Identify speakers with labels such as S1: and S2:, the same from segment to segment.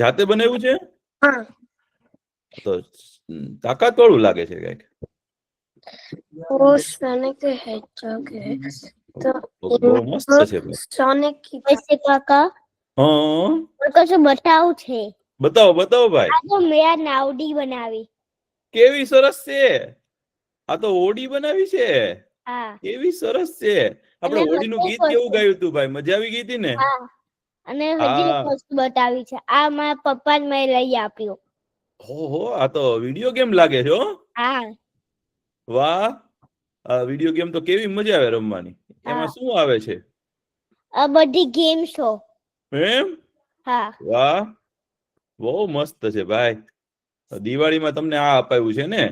S1: જાતે બનાવ્યું છે?
S2: હા.
S1: તો તાકાત વાળું લાગે છે કઈક.
S2: वो सोनिक the Hedgehog है तो
S1: બહુ મસ્ત છે ભાઈ.
S2: सोनिक की वैसे काका
S1: હા
S2: કશું બતાવું છે.
S1: બતાવો બતાવો ભાઈ.
S2: આ તો મેં નાવડી બનાવી.
S1: કેવી સરસ છે. આ તો ઓડી બનાવી છે.
S2: હા.
S1: કેવી સરસ છે. આપણે ઓડીનું ગીત કેવું ગાયું હતું ભાઈ? મજા આવી ગઈ હતી ને?
S2: હા. અને હજી એક વસ્તુ બતાવી છે. આ મારા પપ્પાને મેં લઈ આપ્યો.
S1: ઓહો, આ તો વિડિયો ગેમ લાગે છે.
S2: હા.
S1: વાહ, આ વિડિયો ગેમ તો કેવી મજા આવે રમવાની. એમાં શું આવે છે?
S2: આ બધી ગેમ શો.
S1: એમ?
S2: હા.
S1: વાહ, બહુ મસ્ત છે ભાઈ. દિવાળીમાં તમને આ અપાયું છે ને?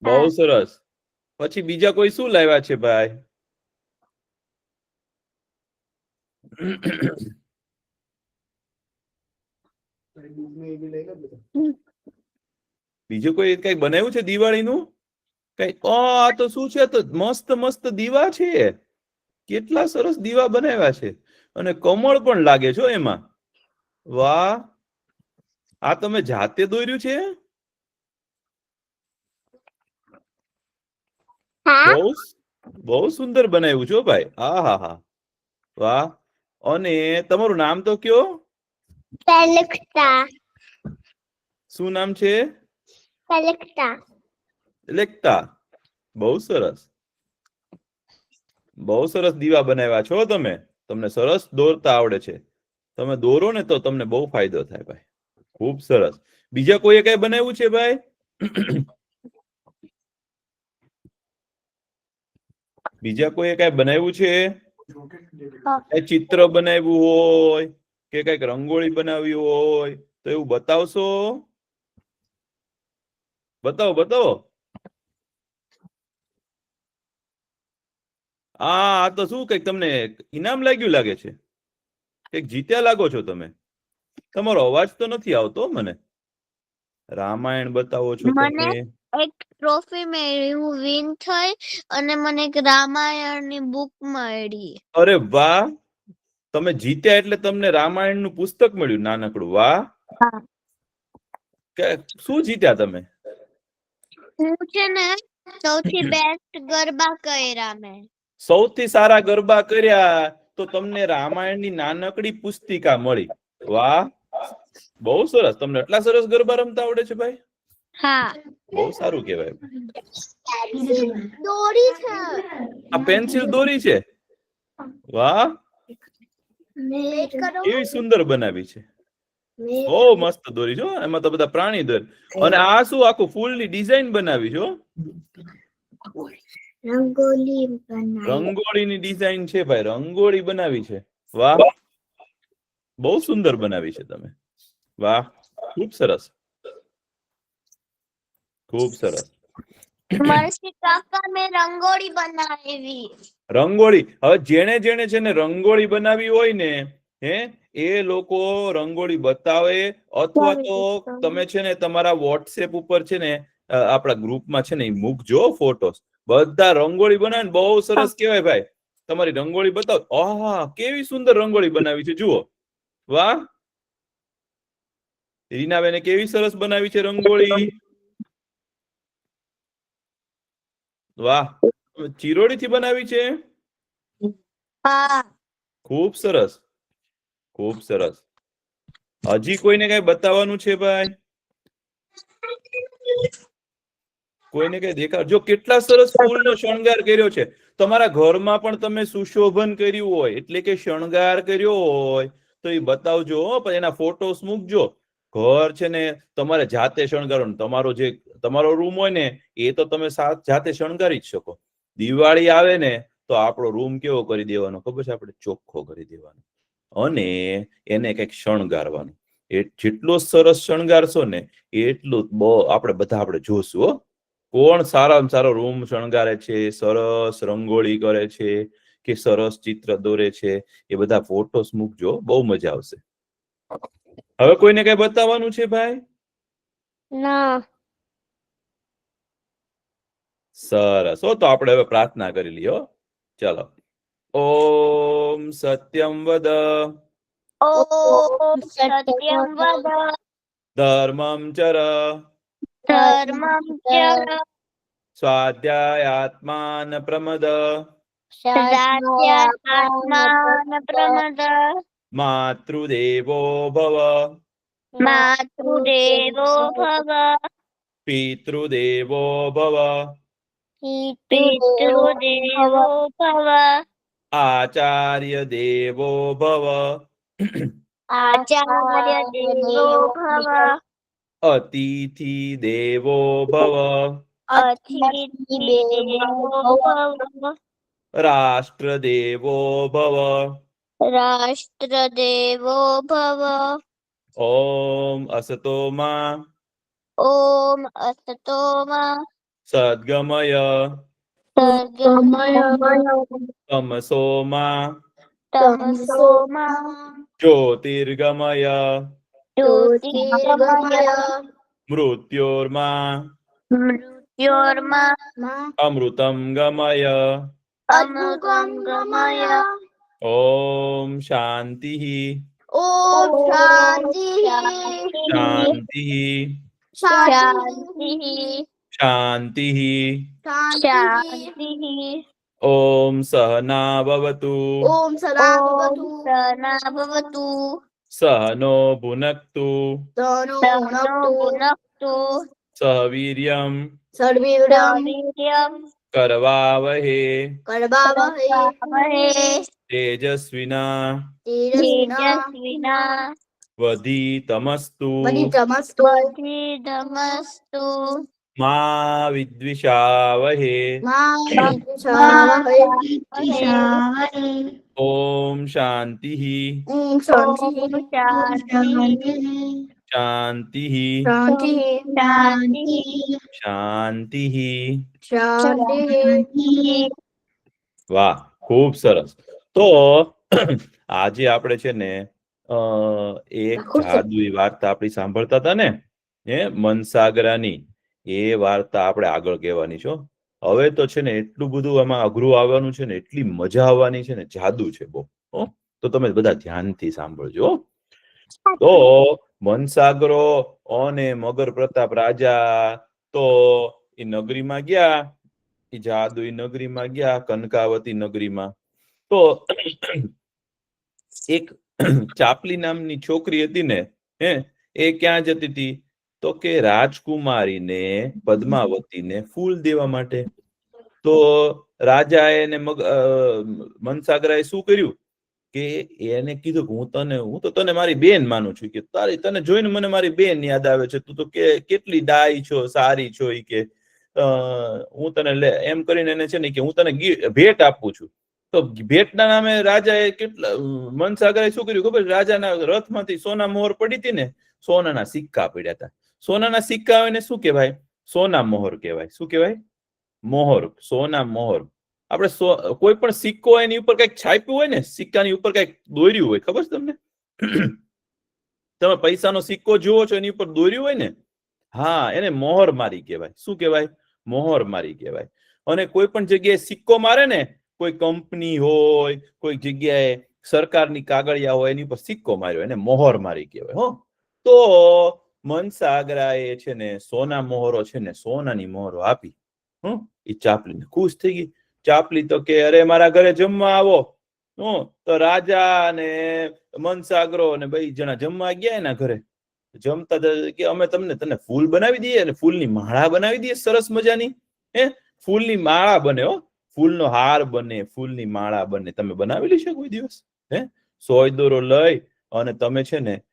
S1: બહુ સરસ. પછી બીજા કોઈ શું લાવ્યા છે ભાઈ? બીજું કોઈ કઈ બનાવ્યું છે દિવાળીનું? કઈ આ તો શું છે? તો મસ્ત મસ્ત દીવા છે. કેટલા સરસ દીવા બનાવ્યા છે. અને કમળ પણ લાગે છે એમાં. વાહ, આ તમે જાતે દોર્યું છે? બહુ સુંદર બનાવ્યું છો ભાઈ. હા હા હા, વાહ. અને તમારું નામ તો કયો?
S2: પેલેક્ટા.
S1: શું નામ છે?
S2: પેલેક્ટા.
S1: લેક્ટા. બહુ સરસ. બહુ સરસ દીવા બનાવ્યા છો તમે. તમને સરસ દોરતા આવડે છે. તમે દોરો ને તો તમને બહુ ફાયદો થાય ભાઈ. ખૂબ સરસ. બીજા કોઈએ કઈ બનાવ્યું છે ભાઈ? બીજા કોઈએ કઈ બનાવ્યું છે? કઈ ચિત્ર બનાવ્યું હોય કે કઈક રંગોળી બનાવી હોય તો એવું બતાવશો? બતાવો બતાવો. આ તો શું કઈક તમને ઇનામ લાગ્યું લાગે છે. કઈક જીત્યા લાગો છો તમે. તમારો અવાજ તો નથી આવતો મને. રામાયણ બતાવો છો તમે.
S2: એક ટ્રોફી મેળવી, હું વિન થઈ અને મને એક રામાયણની બુક મળી.
S1: અરે વાહ, તમે જીત્યા એટલે તમને રામાયણનું પુસ્તક મળ્યું નાનકડું. વાહ. શું જીત્યા તમે?
S2: હું છે ને સૌથી બેસ્ટ ગરબા કર્યા મેં.
S1: સૌથી સારા ગરબા કર્યા તો તમને રામાયણની નાનકડી પુસ્તિકા મળી. વાહ, બહુ સરસ. તમને એટલા સરસ ગરબા રમતા આવડે છે ભાઈ?
S2: હા.
S1: બહુ સારું કહેવાય.
S2: દોરી છે.
S1: આ પેન્સિલ દોરી છે. વાહ, કેવી સુંદર બનાવી છે. બહુ મસ્ત દોરી છો. એમાં તો બધા પ્રાણી દોર. અને આ શું આખું ફૂલની ડિઝાઇન બનાવી છો? રંગોળીની ડિઝાઇન છે ભાઈ. રંગોળી બનાવી છે. વાહ, બહુ સુંદર બનાવી છે તમે. વાહ, ખૂબ સરસ. ખૂબ સરસ.
S2: મર્ષી કાકા મેં રંગોળી બનાવી.
S1: રંગોળી. હવે જેણે જેણે છે ને રંગોળી બનાવી હોય ને એ લોકો રંગોળી બતાવે અથવા તો તમે છે ને તમારા વોટ્સએપ ઉપર છે ને આપણા ગ્રુપમાં છે ને એ મૂકજો ફોટોસ. બધા રંગોળી બનાવે ને બહુ સરસ કહેવાય ભાઈ. તમારી રંગોળી બતાવો. આહા, કેવી સુંદર રંગોળી બનાવી છે જુઓ. વાહ, રીનાબેને કેવી સરસ બનાવી છે રંગોળી. વાહ, ચિરોડી થી બનાવી છે.
S2: હા.
S1: ખૂબ સરસ. ખૂબ સરસ. હજી કોઈને કઈ બતાવવાનું છે ભાઈ? કોઈને કઈ દેખાડ. જો કેટલા સરસ ફૂલનો શણગાર કર્યો છે. તમારા ઘરમાં પણ તમે સુશોભન કર્યું હોય એટલે કે શણગાર કર્યો હોય તો એ બતાવજો. પણ એના ફોટોસ મૂકજો. ઘર છે ને તમારે જાતે શણગારવાનું. તમારો રૂમ હોય ને એ તો તમે જાતે શણગારી જ શકો. દિવાળી આવે ને તો આપણો રૂમ કેવો કરી દેવાનો ખબર છે? આપણે ચોખ્ખો કરી દેવાનો અને એને કઈક શણગારવાનું. જેટલો સરસ શણગારશો ને એટલું આપણે જોશું. કોણ સારામાં સારો રૂમ શણગારે છે, સરસ રંગોળી કરે છે કે સરસ ચિત્ર દોરે છે, એ બધા ફોટોસ મૂકજો. બહુ મજા આવશે. હવે કોઈને કઈ બતાવવાનું છે ભાઈ?
S2: ના.
S1: સરસ. તો આપણે હવે પ્રાર્થના કરી લઈએ. ચાલો. ઓમ સત્યમ વદ
S2: ॐ सत्यं वद
S1: धर्मं चर
S2: धर्मं चर
S1: स्वाध्यायात्मान प्रमद
S2: सदात्यात्मान प्रमद
S1: मातृदेवो भव
S2: मातृदेवो भव
S1: पितृदेवो भव
S2: पितृदेवो भव
S1: आचार्य देवो भव
S2: आचार्य देवो भव
S1: अतिथि देवो भव
S2: अतिथि देवो भव
S1: राष्ट्रदेवो भव
S2: राष्ट्रदेवो भव
S1: ॐ असतो मा
S2: ॐ असतो मा
S1: सद्गमय
S2: सद्गमय
S1: तमसो मा
S2: तमसो मा
S1: ज्योतिर्गमय
S2: ज्योतिर्गमय
S1: मृत्योर्मा
S2: मृत्योर्मा
S1: अमृतं गमय
S2: अमृतं गमय
S1: ॐ शान्तिः
S2: ॐ शान्तिः
S1: शान्तिः
S2: शान्तिः
S1: शान्तिः
S2: शान्तिः
S1: ॐ सहना भवतु
S2: ॐ सहना भवतु
S1: सहनो भुनक्तु
S2: सहनो भुनक्तु
S1: सह वीर्यं
S2: सर्वीर्यं
S1: करवावहे
S2: करवावहै
S1: तेजस्विना
S2: तेजस्विना
S1: वधीतमस्तु
S2: वधितमस्तु
S1: मा विद्विषावहे ॐ शान्तिः शान्तिः शान्तिः વાહ ખૂબ સરસ તો આજે આપણે છે ને એક જાદુઈ વાર્તા આપણી સાંભળતા હતા ને મનસાગરાની એ વાર્તા આપણે આગળ કહેવાની છો હવે તો છે ને એટલું બધું આમાં અઘરું આવવાનું છે ને એટલી મજા આવવાની છે ને જાદુ છે બહુ તો તમે બધા ધ્યાનથી સાંભળજો તો મનસાગરો અને મગર પ્રતાપ રાજા તો એ નગરીમાં ગયા એ જાદુઈ નગરીમાં ગયા કનકાવતી નગરીમાં તો એક ચાપલી નામની છોકરી હતી ને એ ક્યાં જતી હતી તો કે રાજકુમારીને પદ્માવતીને ફૂલ દેવા માટે તો રાજાએ ને મનસાગરાએ શું કર્યું કે એને કીધું કે હું તો તને મારી બેન માનું છું કે તને જોઈને મને મારી બેન યાદ આવે છે તું તો કેટલી ડાઈ છો સારી છો ઈ કે હું તને એમ કરીને એને છે ને કે હું તને ભેટ આપું છું તો ભેટના નામે રાજાએ કેટલા મનસાગરે શું કર્યું ખબર રાજાના રથમાંથી સોના મોહર પડી હતી ને સોનાના સિક્કા પડ્યા હતા સોનાના સિક્કા હોય ને શું કહેવાય સોના મોહર કહેવાય શું કહેવાય મોહર સોના મોહર આપણે કોઈ પણ સિક્કો હોય એની ઉપર કઈક છાપ્યું હોય ને સિક્કાની ઉપર કઈક દોર્યું હોય ખબર છે તમને તમે પૈસાનો સિક્કો જુઓ છો એની ઉપર દોર્યું હોય ને હા એને મોહર મારી કહેવાય શું કહેવાય મોહર મારી કહેવાય અને કોઈ પણ જગ્યાએ સિક્કો મારે ને કોઈ કંપની હોય કોઈ જગ્યાએ સરકારની કાગળિયા હોય એની ઉપર સિક્કો માર્યો એને મોહર મારી કહેવાય હો તો મનસાગરાએ છે ને સોના મોહરો છે ને સોનાની મોહરો આપી એ ચાપલીને ખુશ થઈ ગઈ ચાપલી તો કે અરે મારા ઘરે જમવા આવો તો રાજા ને મનસાગરો ને બે જણા જમવા ગયા એના ઘરે જમતા કે અમે તને ફૂલ બનાવી દઈએ અને ફૂલની માળા બનાવી દઈએ સરસ મજાની ફૂલની માળા બને ફૂલનો હાર બને ફૂલની માળા બને તમે બનાવેલી છે કોઈ દિવસ સોય દોરો લઈ અને તમે છે ને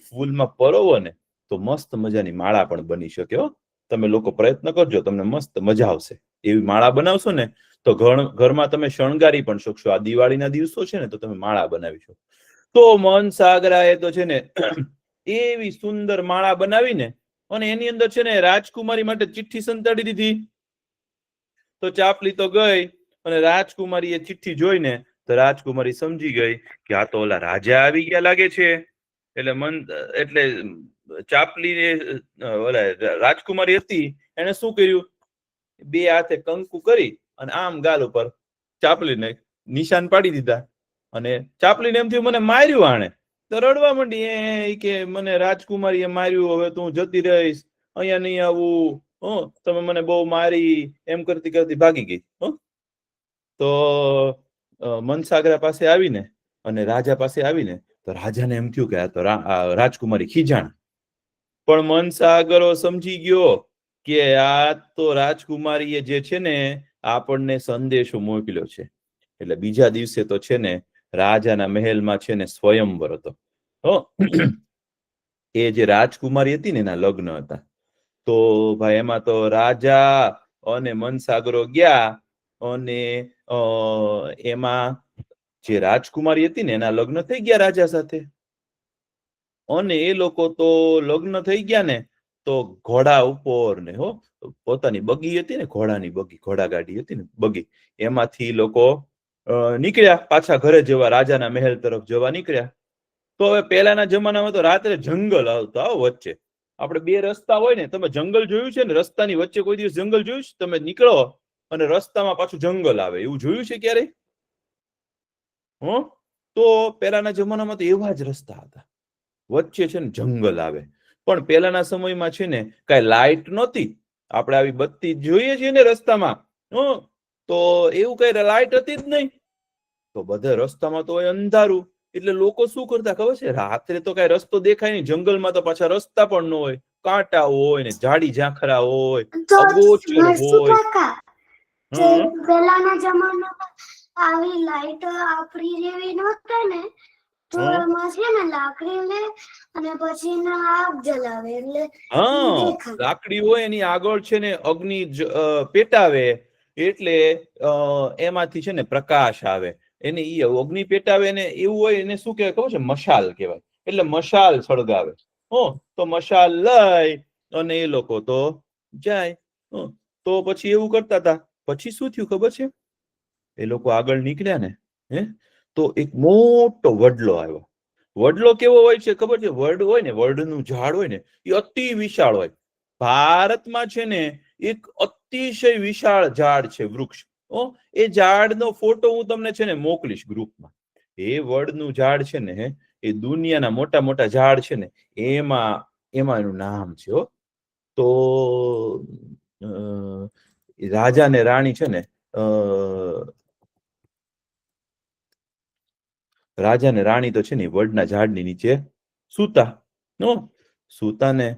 S1: ફૂલમાં પરોવો ને તો મસ્ત મજાની માળા પણ બની શકે તમે લોકો પ્રયત્ન કરજો તમને મસ્ત મજા આવશે એવી માળા બનાવશો ને તો ઘરમાં તમે શણગારી પણ શકશો આ દિવાળીના દિવસો છે ને તો તમે માળા બનાવીશો તો મનસાગરાએ તો છે ને એવી સુંદર માળા બનાવીને અને એની અંદર છે ને રાજકુમારી માટે ચિઠ્ઠી સંતાડી દીધી તો ચાપલી તો ગઈ અને રાજકુમારી એ ચિઠ્ઠી જોઈને તો રાજકુમારી સમજી ગઈ કે આ તો ઓલા રાજા આવી ગયા લાગે છે એટલે ચાપલી રાજકુમારી હતી એને શું કર્યું બે હાથે કંકુ કરી અને આમ ગાલ ઉપર ચાપલીને નિશાન પાડી દીધા અને ચાપલીને એમ થયું મને માર્યું આણે તો રડવા માંડી કે મને રાજકુમારીએ માર્યું, હવે તો હું જતી રહીશ, અહીંયા નહીં આવું, તમે મને બહુ મારી, એમ કરતી કરતી ભાગી ગઈ. તો મનસાગરા પાસે આવીને અને રાજા પાસે આવીને તો રાજાને એમ થયું કે આ તો રાજકુમારી ખીજાણ. પણ મનસાગરો સમજી ગયો કે આ તો રાજકુમારીએ જે છે ને આપણને સંદેશો મોકલ્યો છે. એટલે બીજા દિવસે તો છે ને રાજાના મહેલમાં છે ને સ્વયંવર હતો. એ જે રાજકુમારી હતી ને એના લગ્ન હતા. તો ભાઈ એમાં તો રાજા અને મનસાગરો ગયા અને એમાં જે રાજકુમારી હતી ને એના લગ્ન થઈ ગયા રાજા સાથે. અને એ લોકો તો લગ્ન થઈ ગયા ને તો ઘોડા ઉપર ને પોતાની બગી હતી ને, ઘોડાની બગી, ઘોડાગાડી હતી ને બગી, એમાંથી લોકો નીકળ્યા પાછા ઘરે જવા, રાજાના મહેલ તરફ જવા નીકળ્યા. તો હવે પહેલાના જમાનામાં તો રાત્રે જંગલ આવતા વચ્ચે. આપણે બે રસ્તા હોય ને, તમે જંગલ જોયું છે ને, રસ્તાની વચ્ચે કોઈ દિવસ જંગલ જોયું છે? તમે નીકળો અને રસ્તામાં પાછું જંગલ આવે, એવું જોયું છે ક્યારેય? તો પહેલાના જમાનામાં તો એવા જ રસ્તા હતા, વચ્ચે છે ને જંગલ આવે. પણ પહેલાના સમયમાં છે ને કઈ લાઇટ નહોતી. આપણે આવી બત્તી જોઈએ છીએ ને રસ્તામાં, તો એવું કઈ લાઇટ હતી જ નહીં. તો બધા રસ્તામાં તો હોય અંધારું. એટલે લોકો શું કરતા ખબર છે? રાત્રે તો કઈ રસ્તો દેખાય નહીં, જંગલમાં તો પાછા રસ્તા પણ ન હોય, કાંટા હોય ને ઝાડી ઝાંખરા હોય, અગોચર હોય.
S3: પહેલાના જમાનામાં આવી લાઈટ આપણી જેવી નહોતી ને, તો એમાં છે ને લાકડી લે અને પછી આગ જલાવે. એટલે
S1: લાકડી હોય એની આગળ છે ને અગ્નિ પેટાવે, એટલે એમાંથી છે ને પ્રકાશ આવે. એને ઈ અગ્નિ પેટાવે ને એવું હોય, એને શું કહેવાય ખબર છે? મશાલ કહેવાય. એટલે મશાલ સળગાવે. તો મશાલ લઈ અને એ લોકો તો જાય. તો પછી એવું કરતા હતા. પછી શું થયું ખબર છે? એ લોકો આગળ નીકળ્યા ને તો એક મોટો વડલો આવ્યો. વડલો કેવો હોય છે ખબર છે? વડ હોય ને, વડનું ઝાડ હોય ને, એ અતિ વિશાળ હોય. ભારતમાં છે ને એક અતિશય વિશાળ ઝાડ છે, વૃક્ષ. એ ઝાડનો ફોટો હું તમને છે ને મોકલીશ ગ્રુપમાં. એ વડનું ઝાડ છે ને એ દુનિયાના મોટા મોટા ઝાડ છે ને એમાં એનું નામ છે. તો રાજા ને રાણી છે ને રાજા ને રાણી તો છે ને વડના ઝાડની નીચે સૂતા ને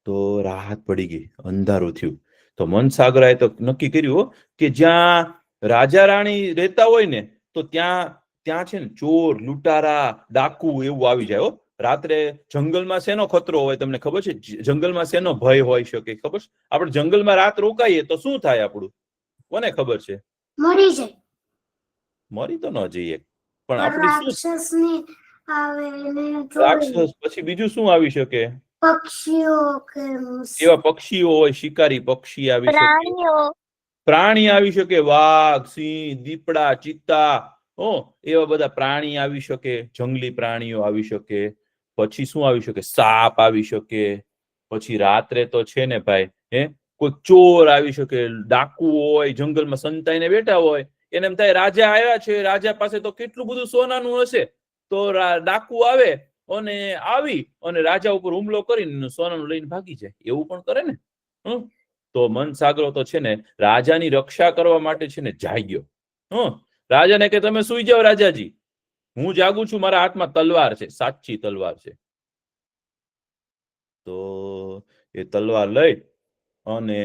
S1: તો રાહત પડી ગઈ, અંધારું થયું. તો મનસાગરાએ તો નક્કી કર્યું કે જ્યાં રાજા રાણી રહેતા હોય ને તો ત્યાં છે ને ચોર, લૂંટારા, ડાકુ એવું આવી જાય. રાત્રે જંગલમાં શેનો ખતરો હોય તમને ખબર છે? જંગલમાં શેનો ભય હોય શકે ખબર છે? આપણે જંગલમાં રાત રોકાઈએ તો શું થાય આપણું? કોને ખબર છે?
S3: મરી જાય.
S1: મરી તો ન જઈએ, પણ આપણે રાક્ષસ પછી બીજું શું આવી શકે?
S3: પક્ષીઓ,
S1: એવા પક્ષીઓ હોય, શિકારી પક્ષી આવી શકે, પ્રાણી આવી શકે, વાઘ, સિંહ, દીપડા, ચિત્તા, એવા બધા પ્રાણી આવી શકે, જંગલી પ્રાણીઓ આવી શકે. પછી શું આવી શકે? સાપ આવી શકે. પછી રાત્રે તો છે ને ભાઈ કોઈ ચોર આવી શકે, ડાકુ હોય, જંગલમાં સંતાઈને બેઠા હોય, એને એમ થાય રાજા આવ્યા છે, રાજા પાસે તો કેટલું બધું સોનાનું હશે. તો ડાકુ આવે અને રાજા ઉપર હુમલો કરીને સોનાનું લઈને ભાગી જાય. એવું પણ કરે ને. તો મનસાગરો તો છે ને રાજાની રક્ષા કરવા માટે છે ને જાગ્યો. રાજાને કે તમે સુઈ જાઓ રાજાજી, હું જાગું છું, મારા હાથમાં તલવાર છે, સાચી તલવાર છે. તો એ તલવાર લઈ અને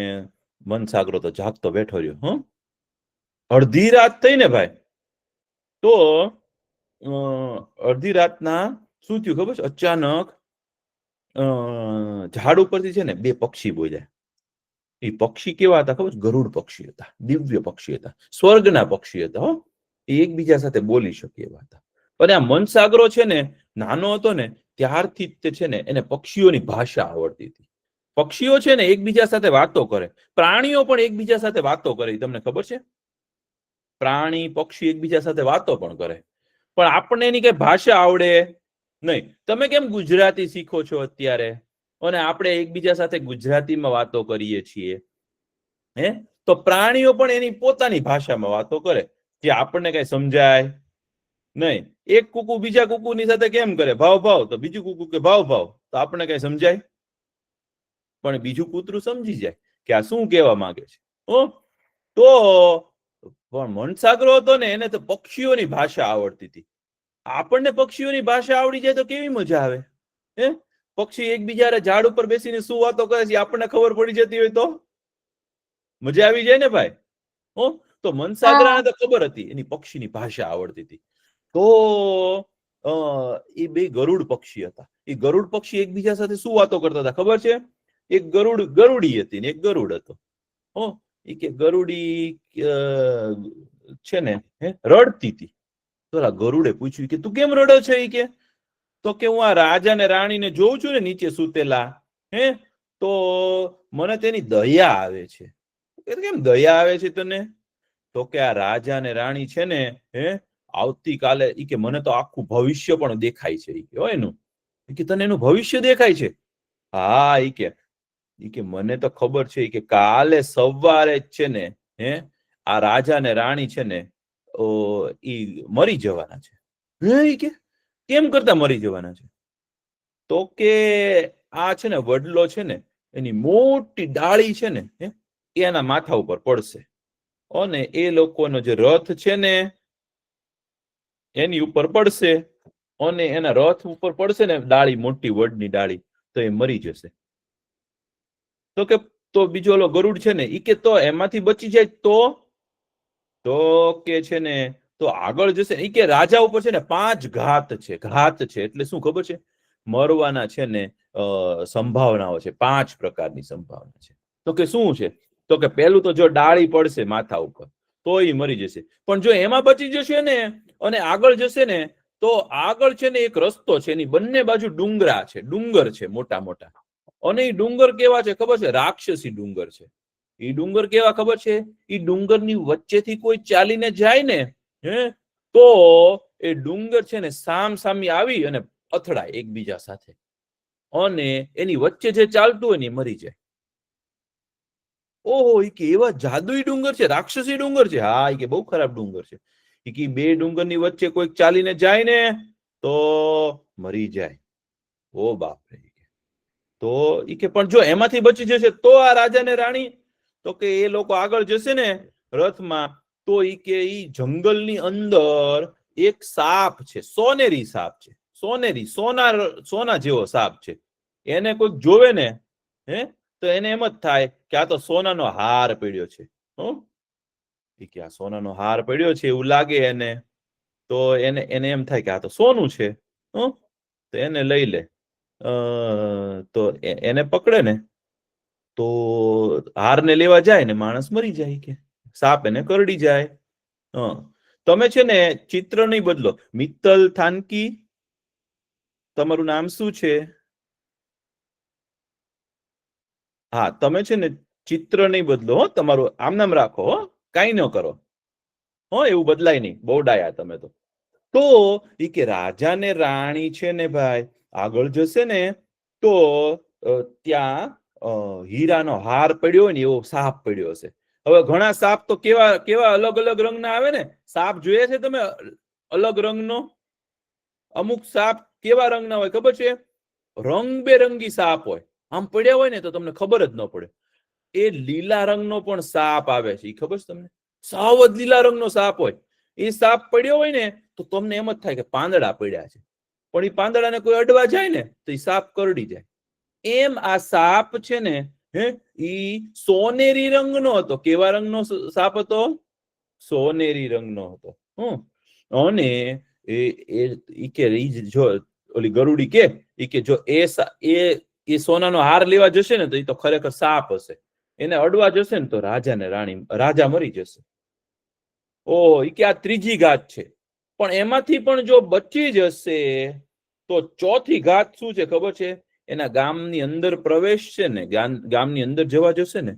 S1: મનસાગરો તો જાગતો બેઠો રહ્યો. અડધી રાત થઈ ને ભાઈ, તો અડધી રાતના શું થયું ખબર છે? અચાનક ઝાડ ઉપરથી છે ને બે પક્ષી બોલ્યા. એ પક્ષી કેવા હતા ખબર? ગરુડ પક્ષી હતા, દિવ્ય પક્ષી હતા, સ્વર્ગના પક્ષી હતા. એ એકબીજા સાથે બોલી શકે એવા હતા. પણ આ મનસાગરો છે ને નાનો હતો ને ત્યારથી જ તે છે ને એને પક્ષીઓની ભાષા આવડતી હતી. પક્ષીઓ છે ને એકબીજા સાથે વાતો કરે, પ્રાણીઓ પણ એકબીજા સાથે વાતો કરે. તમને ખબર છે? પ્રાણી, પક્ષી એકબીજા સાથે વાતો પણ કરે, પણ આપણને એની કઈ ભાષા આવડે નહીં. તમે કેમ ગુજરાતી શીખો છો અત્યારે અને આપણે એકબીજા સાથે ગુજરાતીમાં વાતો કરીએ છીએ? તો પ્રાણીઓ પણ એની પોતાની ભાષામાં વાતો કરે, જે આપણને કઈ સમજાય નહીં. એક કુકુ બીજા કુકુની સાથે કેમ કરે? ભાવ ભાવ. તો બીજું કુકુ કે ભાવ ભાવ. તો આપણને કઈ સમજાય? પણ બીજું કૂતરું સમજી જાય કે આ શું કહેવા માંગે છે. તો પણ મનસાગરો હતો ને, એને તો પક્ષીઓની ભાષા આવડતી હતી. આપણને પક્ષીઓની ભાષા આવડી જાય તો કેવી મજા આવે. પક્ષી એકબીજા ઝાડ ઉપર બેસીને શું વાતો કરે છે આપણને ખબર પડી જતી હોય તો મજા આવી જાય ને ભાઈ. તો મનસાગરાને તો ખબર હતી, એની પક્ષીની ભાષા આવડતી હતી. તો એ બે ગરુડ પક્ષી હતા. એ ગરુડ પક્ષી એકબીજા સાથે શું વાતો કરતા હતા ખબર છે? એક ગરુડી હતી ને એક ગરુડ હતો. એ કે ગરુડી છે ને રડતી હતી. તો ગરુડે પૂછ્યું કે તું કેમ રડો છે? કે તો કે હું આ રાજા ને રાણીને જોઉં છું ને નીચે સૂતેલા, તો મને તેની દયા આવે છે. કેમ દયા આવે છે તને? તો કે આ રાજા ને રાણી છે ને આવતીકાલે ઈ કે મને તો આખું ભવિષ્ય પણ દેખાય છે. ઈ કે હોય એનું કે તને એનું ભવિષ્ય દેખાય છે? હા, ઈ કે મને તો ખબર છે કે કાલે સવારે જ છે ને આ રાજા ને રાણી છે ને ઈ મરી જવાના છે. ઈ કે કેમ કરતા મરી જવાના છે? તો કે આ છે ને વડલો છે ને એની મોટી ડાળી છે ને એના માથા ઉપર પડશે અને એ લોકોનો જે રથ છે ને એની ઉપર પડશે અને એના રથ ઉપર પડશે ને ડાળી, મોટી વડની ડાળી, તો એ મરી જશે. તો કે તો બીજો ઓલો ગરુડ છે ને ઈ કે તો એમાંથી બચી જાય તો કે છે ને તો આગળ જશે. ઈ કે રાજા ઉપર છે ને 5 ઘાત છે. ઘાત છે એટલે શું ખબર છે? મરવાના છે ને સંભાવનાઓ છે. 5 પ્રકારની સંભાવના છે. તો કે શું છે? તો કે પહેલું તો જો ડાળી પડશે માથા ઉપર તો એ મરી જશે. પણ જો એમાં બચી જશે ને અને આગળ જશે ને તો આગળ છે ને એક રસ્તો છે, એની બંને બાજુ ડુંગરા છે, ડુંગર છે મોટા મોટા. અને એ ડુંગર કેવા છે ખબર છે? રાક્ષસી ડુંગર છે. એ ડુંગર કેવા ખબર છે? એ ડુંગરની વચ્ચેથી કોઈ ચાલીને જાય ને તો એ ડુંગર છે ને સામસામી આવી અને અથડાય એકબીજા સાથે અને એની વચ્ચે જે ચાલતું હોય ને એ મરી જાય. ઓહો, એ કે એવા જાદુઈ ડુંગર છે, રાક્ષસી ડુંગર છે? હા, એ કે બહુ ખરાબ ડુંગર છે. એ કે બે ડુંગરની વચ્ચે કોઈક ચાલીને જાય ને તો મરી જાય. ઓ બાપ રે. તો ઈ કે પણ જો એમાંથી બચી જશે તો આ રાજા ને રાણી, તો કે એ લોકો આગળ જશે ને રથમાં તો ઈ કે ઈ જંગલની અંદર એક સાપ છે, સોનેરી સાપ છે. સોનેરી, સોના જેવો સાપ છે. એને કોઈક જોવે ને તો એને એમ જ થાય કે આ તો સોનાનો હાર પડ્યો છે. કે આ સોનાનો હાર પડ્યો છે એવું લાગે એને. તો એને એમ થાય કે આ તો સોનું છે. તો એને લઈ લે. તો એને પકડે ને તો હારને લેવા જાય ને માણસ મરી જાય. કે સાપ એને કરડી જાય. તમે છે ને ચિત્ર નહીં બદલો. મિત્તલ થાનકી, તમારું નામ શું છે? હા, તમે છે ને ચિત્ર નહીં બદલો. તમારું આમ નામ રાખો. કઈ ન કરો. એવું બદલાય નહીં. બહુ ડાયા તમે તો. તો એ કે રાજા ને રાણી છે ને ભાઈ આગળ જશે ને તો ત્યાં હીરાનો હાર પડ્યો હોય ને એવો સાપ પડ્યો હશે. હવે ઘણા સાપ તો કેવા અલગ અલગ રંગના આવે ને. સાપ જોઈએ છે તમે અલગ રંગનો? અમુક સાપ કેવા રંગના હોય ખબર છે? રંગબેરંગી સાપ હોય. આમ પડ્યા હોય ને તો તમને ખબર જ ન પડે. એ લીલા રંગનો પણ સાપ આવે છે. એ ખબર છે તમને? સાવ જ લીલા રંગનો સાપ હોય. એ સાપ પડ્યો હોય ને તો તમને એમ જ થાય કે પાંદડા પડ્યા છે. પણ એ પાંદડાને કોઈ અડવા જાય ને તો એ સાપ કરડી જાય. એમ આ સાપ છે ને ઈ સોનેરી રંગનો હતો. કેવા રંગનો સાપ હતો? સોનેરી રંગનો હતો. અને જો ઓલી ગરુડી કે જો એ સોનાનો હાર લેવા જશે ને તો એ તો ખરેખર સાપ હશે. એને અડવા જશે ને તો રાજા મરી જશે. કે આ ત્રીજી ઘાત છે. પણ એમાંથી પણ જો બચી જશે તો ચોથી ઘાત શું છે ખબર છે? એના ગામની અંદર પ્રવેશ છે ને, ગામની અંદર જવા જશે ને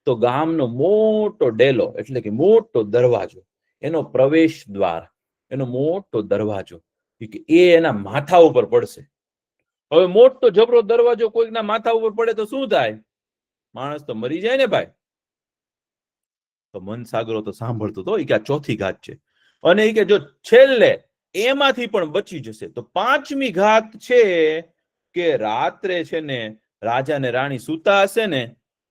S1: તો ગામનો મોટો ડેલો એટલે કે મોટો દરવાજો, એનો પ્રવેશ દ્વાર, એનો મોટો દરવાજો એ એના માથા ઉપર પડશે. હવે મોટો જબરો દરવાજો કોઈકના માથા ઉપર પડે તો શું થાય? માણસ તો મરી જાય ને ભાઈ. તો મનસાગરો તો સાંભળતો હતો કે આ ચોથી ઘાત છે. અને એ કે જો છેલ્લે એમાંથી પણ બચી જશે. તો 5મી ઘાત છે કે રાત્રે છે ને રાજા ને રાણી સૂતા હશે ને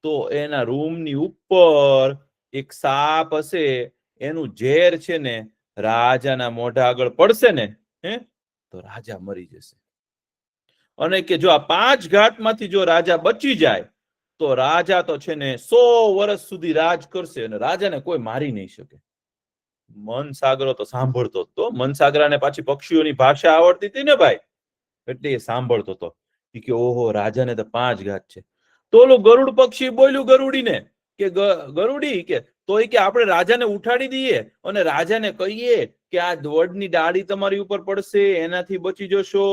S1: તો એના રૂમની ઉપર એક સાપ હશે, એનું ઝેર છે ને રાજાના મોઢા આગળ પડશે ને તો રાજા મરી જશે. અને કે જો આ 5 ઘાતમાંથી જો રાજા બચી જાય તો રાજા તો છે ને 100 વર્ષ સુધી રાજ કરશે અને રાજાને કોઈ મારી નહીં શકે. મનસાગરો તો સાંભળતો હતો. મનસાગરાને પાછી પક્ષીઓની ભાષા આવડતી હતી ને ભાઈ, એટલે એ સાંભળતો હતો કે ઓહો રાજાને તો 5 ઘાત છે. તો ઓલું ગરુડ પક્ષી બોલ્યું ગરુડીને કે ગરુડી કે તો કે આપણે રાજાને ઉઠાડી દઈએ અને રાજાને કહીએ કે આ વડની ડાળી તમારી ઉપર પડશે, એનાથી બચી જશો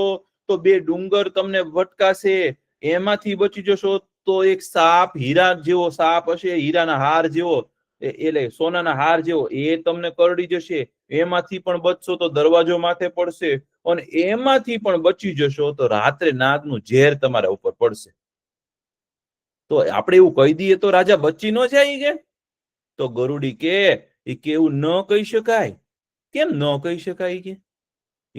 S1: તો 2 ડુંગર તમને ભટકાશે, એમાંથી બચી જશો તો એક સાપ, હીરા જેવો સાપ હશે, હીરાના હાર જેવો, એટલે સોનાના હાર જેવો, એ તમને કરડી જશે, એમાંથી પણ બચશો તો દરવાજો માથે પડશે, અને એમાંથી પણ બચી જશો તો રાત્રે નાગનું ઝેર તમારા ઉપર પડશે. તો આપણે એવું કહી દઈએ તો રાજા બચી ન જાય કે? તો ગરુડી કે એવું ન કહી શકાય. કેમ ન કહી શકાય?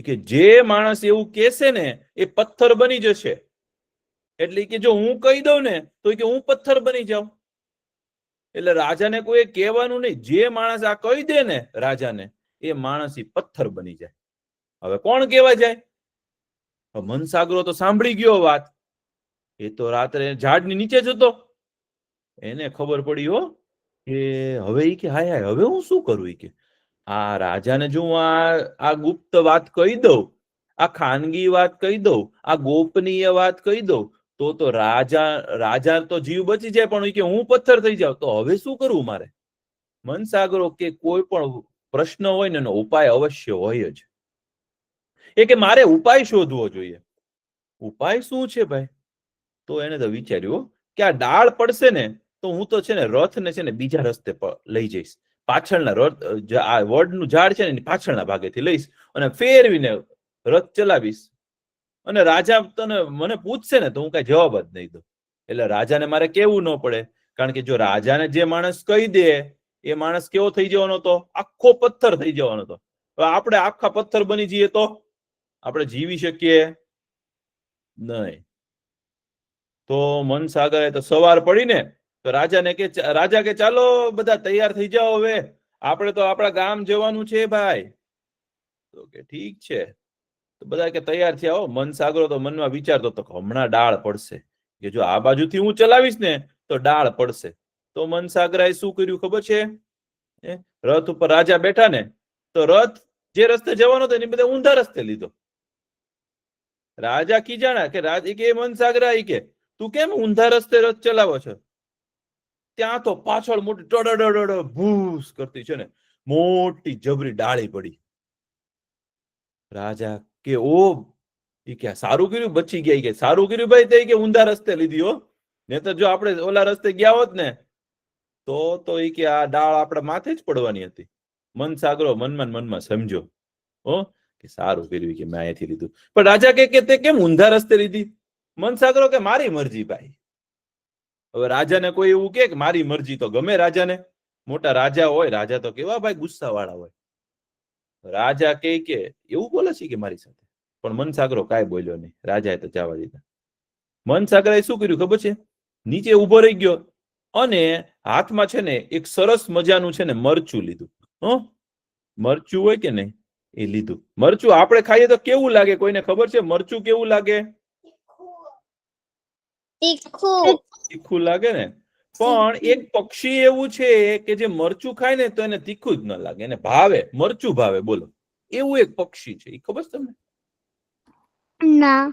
S1: કે જે માણસ એવું કહેશે ને એ પથ્થર બની જશે. એટલે કે જો હું કહી દઉં ને તો કે હું પથ્થર બની જાઉં. એટલે રાજાને કોઈ કહેવાનું નહીં. જે માણસ આ કહી દે ને રાજાને એ માણસ પથ્થર બની જાય. હવે કોણ કહેવા જાય? મનસાગરો તો સાંભળી ગયો વાત. એ તો રાત્રે ઝાડની નીચે જ હતો. એને ખબર પડી હો કે હવે ઈ કે હાય હાય હવે હું શું કરું? કે આ રાજાને જો હું આ ગુપ્ત વાત કહી દઉં, આ ખાનગી વાત કહી દઉં, આ ગોપનીય વાત કહી દઉં તો રાજા તો જીવ બચી જાય, પણ કે હું પથ્થર થઈ જાઉં તો હવે શું કરવું મારે? મનસાગરો કે કોઈ પણ પ્રશ્ન હોય ને એનો ઉપાય અવશ્ય હોય જ. એ કે મારે ઉપાય શોધવો જોઈએ. ઉપાય શું છે ભાઈ? તો એને તો વિચાર્યું કે આ ડાળ પડશે ને તો હું તો છે ને રથને છે ને બીજા રસ્તે લઈ જઈશ. પાછળના રથ, આ વડનું ઝાડ છે ને પાછળના ભાગેથી લઈશ અને ફેરવીને રથ ચલાવીશ. અને રાજા મને પૂછશે ને તો હું કઈ જવાબ જ નહીં દઉં. એટલે રાજાને મારે કેવું ન પડે, કારણ કે જો રાજાને જે માણસ કહી દે એ માણસ કેવો થઈ જવાનો હતો? આખો પથ્થર થઈ જવાનો હતો. આપણે આખા પથ્થર બની જઈએ તો આપણે જીવી શકીએ નહીં. તો મનસાગરે તો સવાર પડીને તો રાજા કે ચાલો બધા તૈયાર થઈ જાઓ, હવે આપણે તો આપણા ગામ જવાનું છે ભાઈ. તો કે ઠીક છે. તો બધા કે તૈયાર થયા. મનસાગરો તો મનમાં વિચારતો હતો કે હમણાં ડાળ પડશે, કે જો આ બાજુથી હું ચલાવીશ ને તો ડાળ પડશે. તો મનસાગરાએ શું કર્યું ખબર છે? રથ ઉપર રાજા બેઠા ને તો રથ જે રસ્તે જવાનો હતો એની બધા ઊંધા રસ્તે લીધો. રાજા કીજાણા કે મનસાગરા કે તું કેમ ઊંધા રસ્તે રથ ચલાવો છો? ત્યાં તો પાછળ મોટી ટડડડ ભૂસ કરતી છે ને મોટી જબરી ડાળી પડી. રાજા કે ઓ કે સારું કર્યું બચી ગયા. કે સારું કર્યું ભાઈ તે કે ઊંધા રસ્તે લીધી હો, ને તો જો આપણે ઓલા રસ્તે ગયા હોત ને તો એ કે આ ડાળ આપણા માથે જ પડવાની હતી. મનસાગરો મનમાં સમજો કે સારું કર્યું કે મેં અહીંયાથી લીધું. પણ રાજા કે તે કેમ ઊંધા રસ્તે લીધી? મનસાગરો કે મારી મરજી ભાઈ. હવે રાજાને કોઈ એવું કે મારી મરજી તો ગમે રાજાને. મોટા રાજા હોય, રાજા તો કેવા ભાઈ ગુસ્સા વાળા હોય. રાજા કે એવું બોલે છે કે મારી સાથે, પણ મનસાગરો કાંઈ બોલ્યો નહીં. રાજાએ તો જવા દીધા. મનસાગરાએ શું કર્યું ખબર છે? નીચે ઉભો રહી ગયો અને હાથમાં છે ને એક સરસ મજાનું છે ને મરચું લીધું. મરચું હોય કે નહીં એ લીધું. મરચું આપણે ખાઈએ તો કેવું લાગે? કોઈને ખબર છે મરચું કેવું લાગે? તીખું લાગે ને. પણ એક પક્ષી એવું છે કે જે મરચું ખાય ને તો એને તીખું જ ન લાગે, એને ભાવે, મરચું ભાવે. બોલો, એવું એક પક્ષી છે. એ ખબર છે તમને?
S2: ના.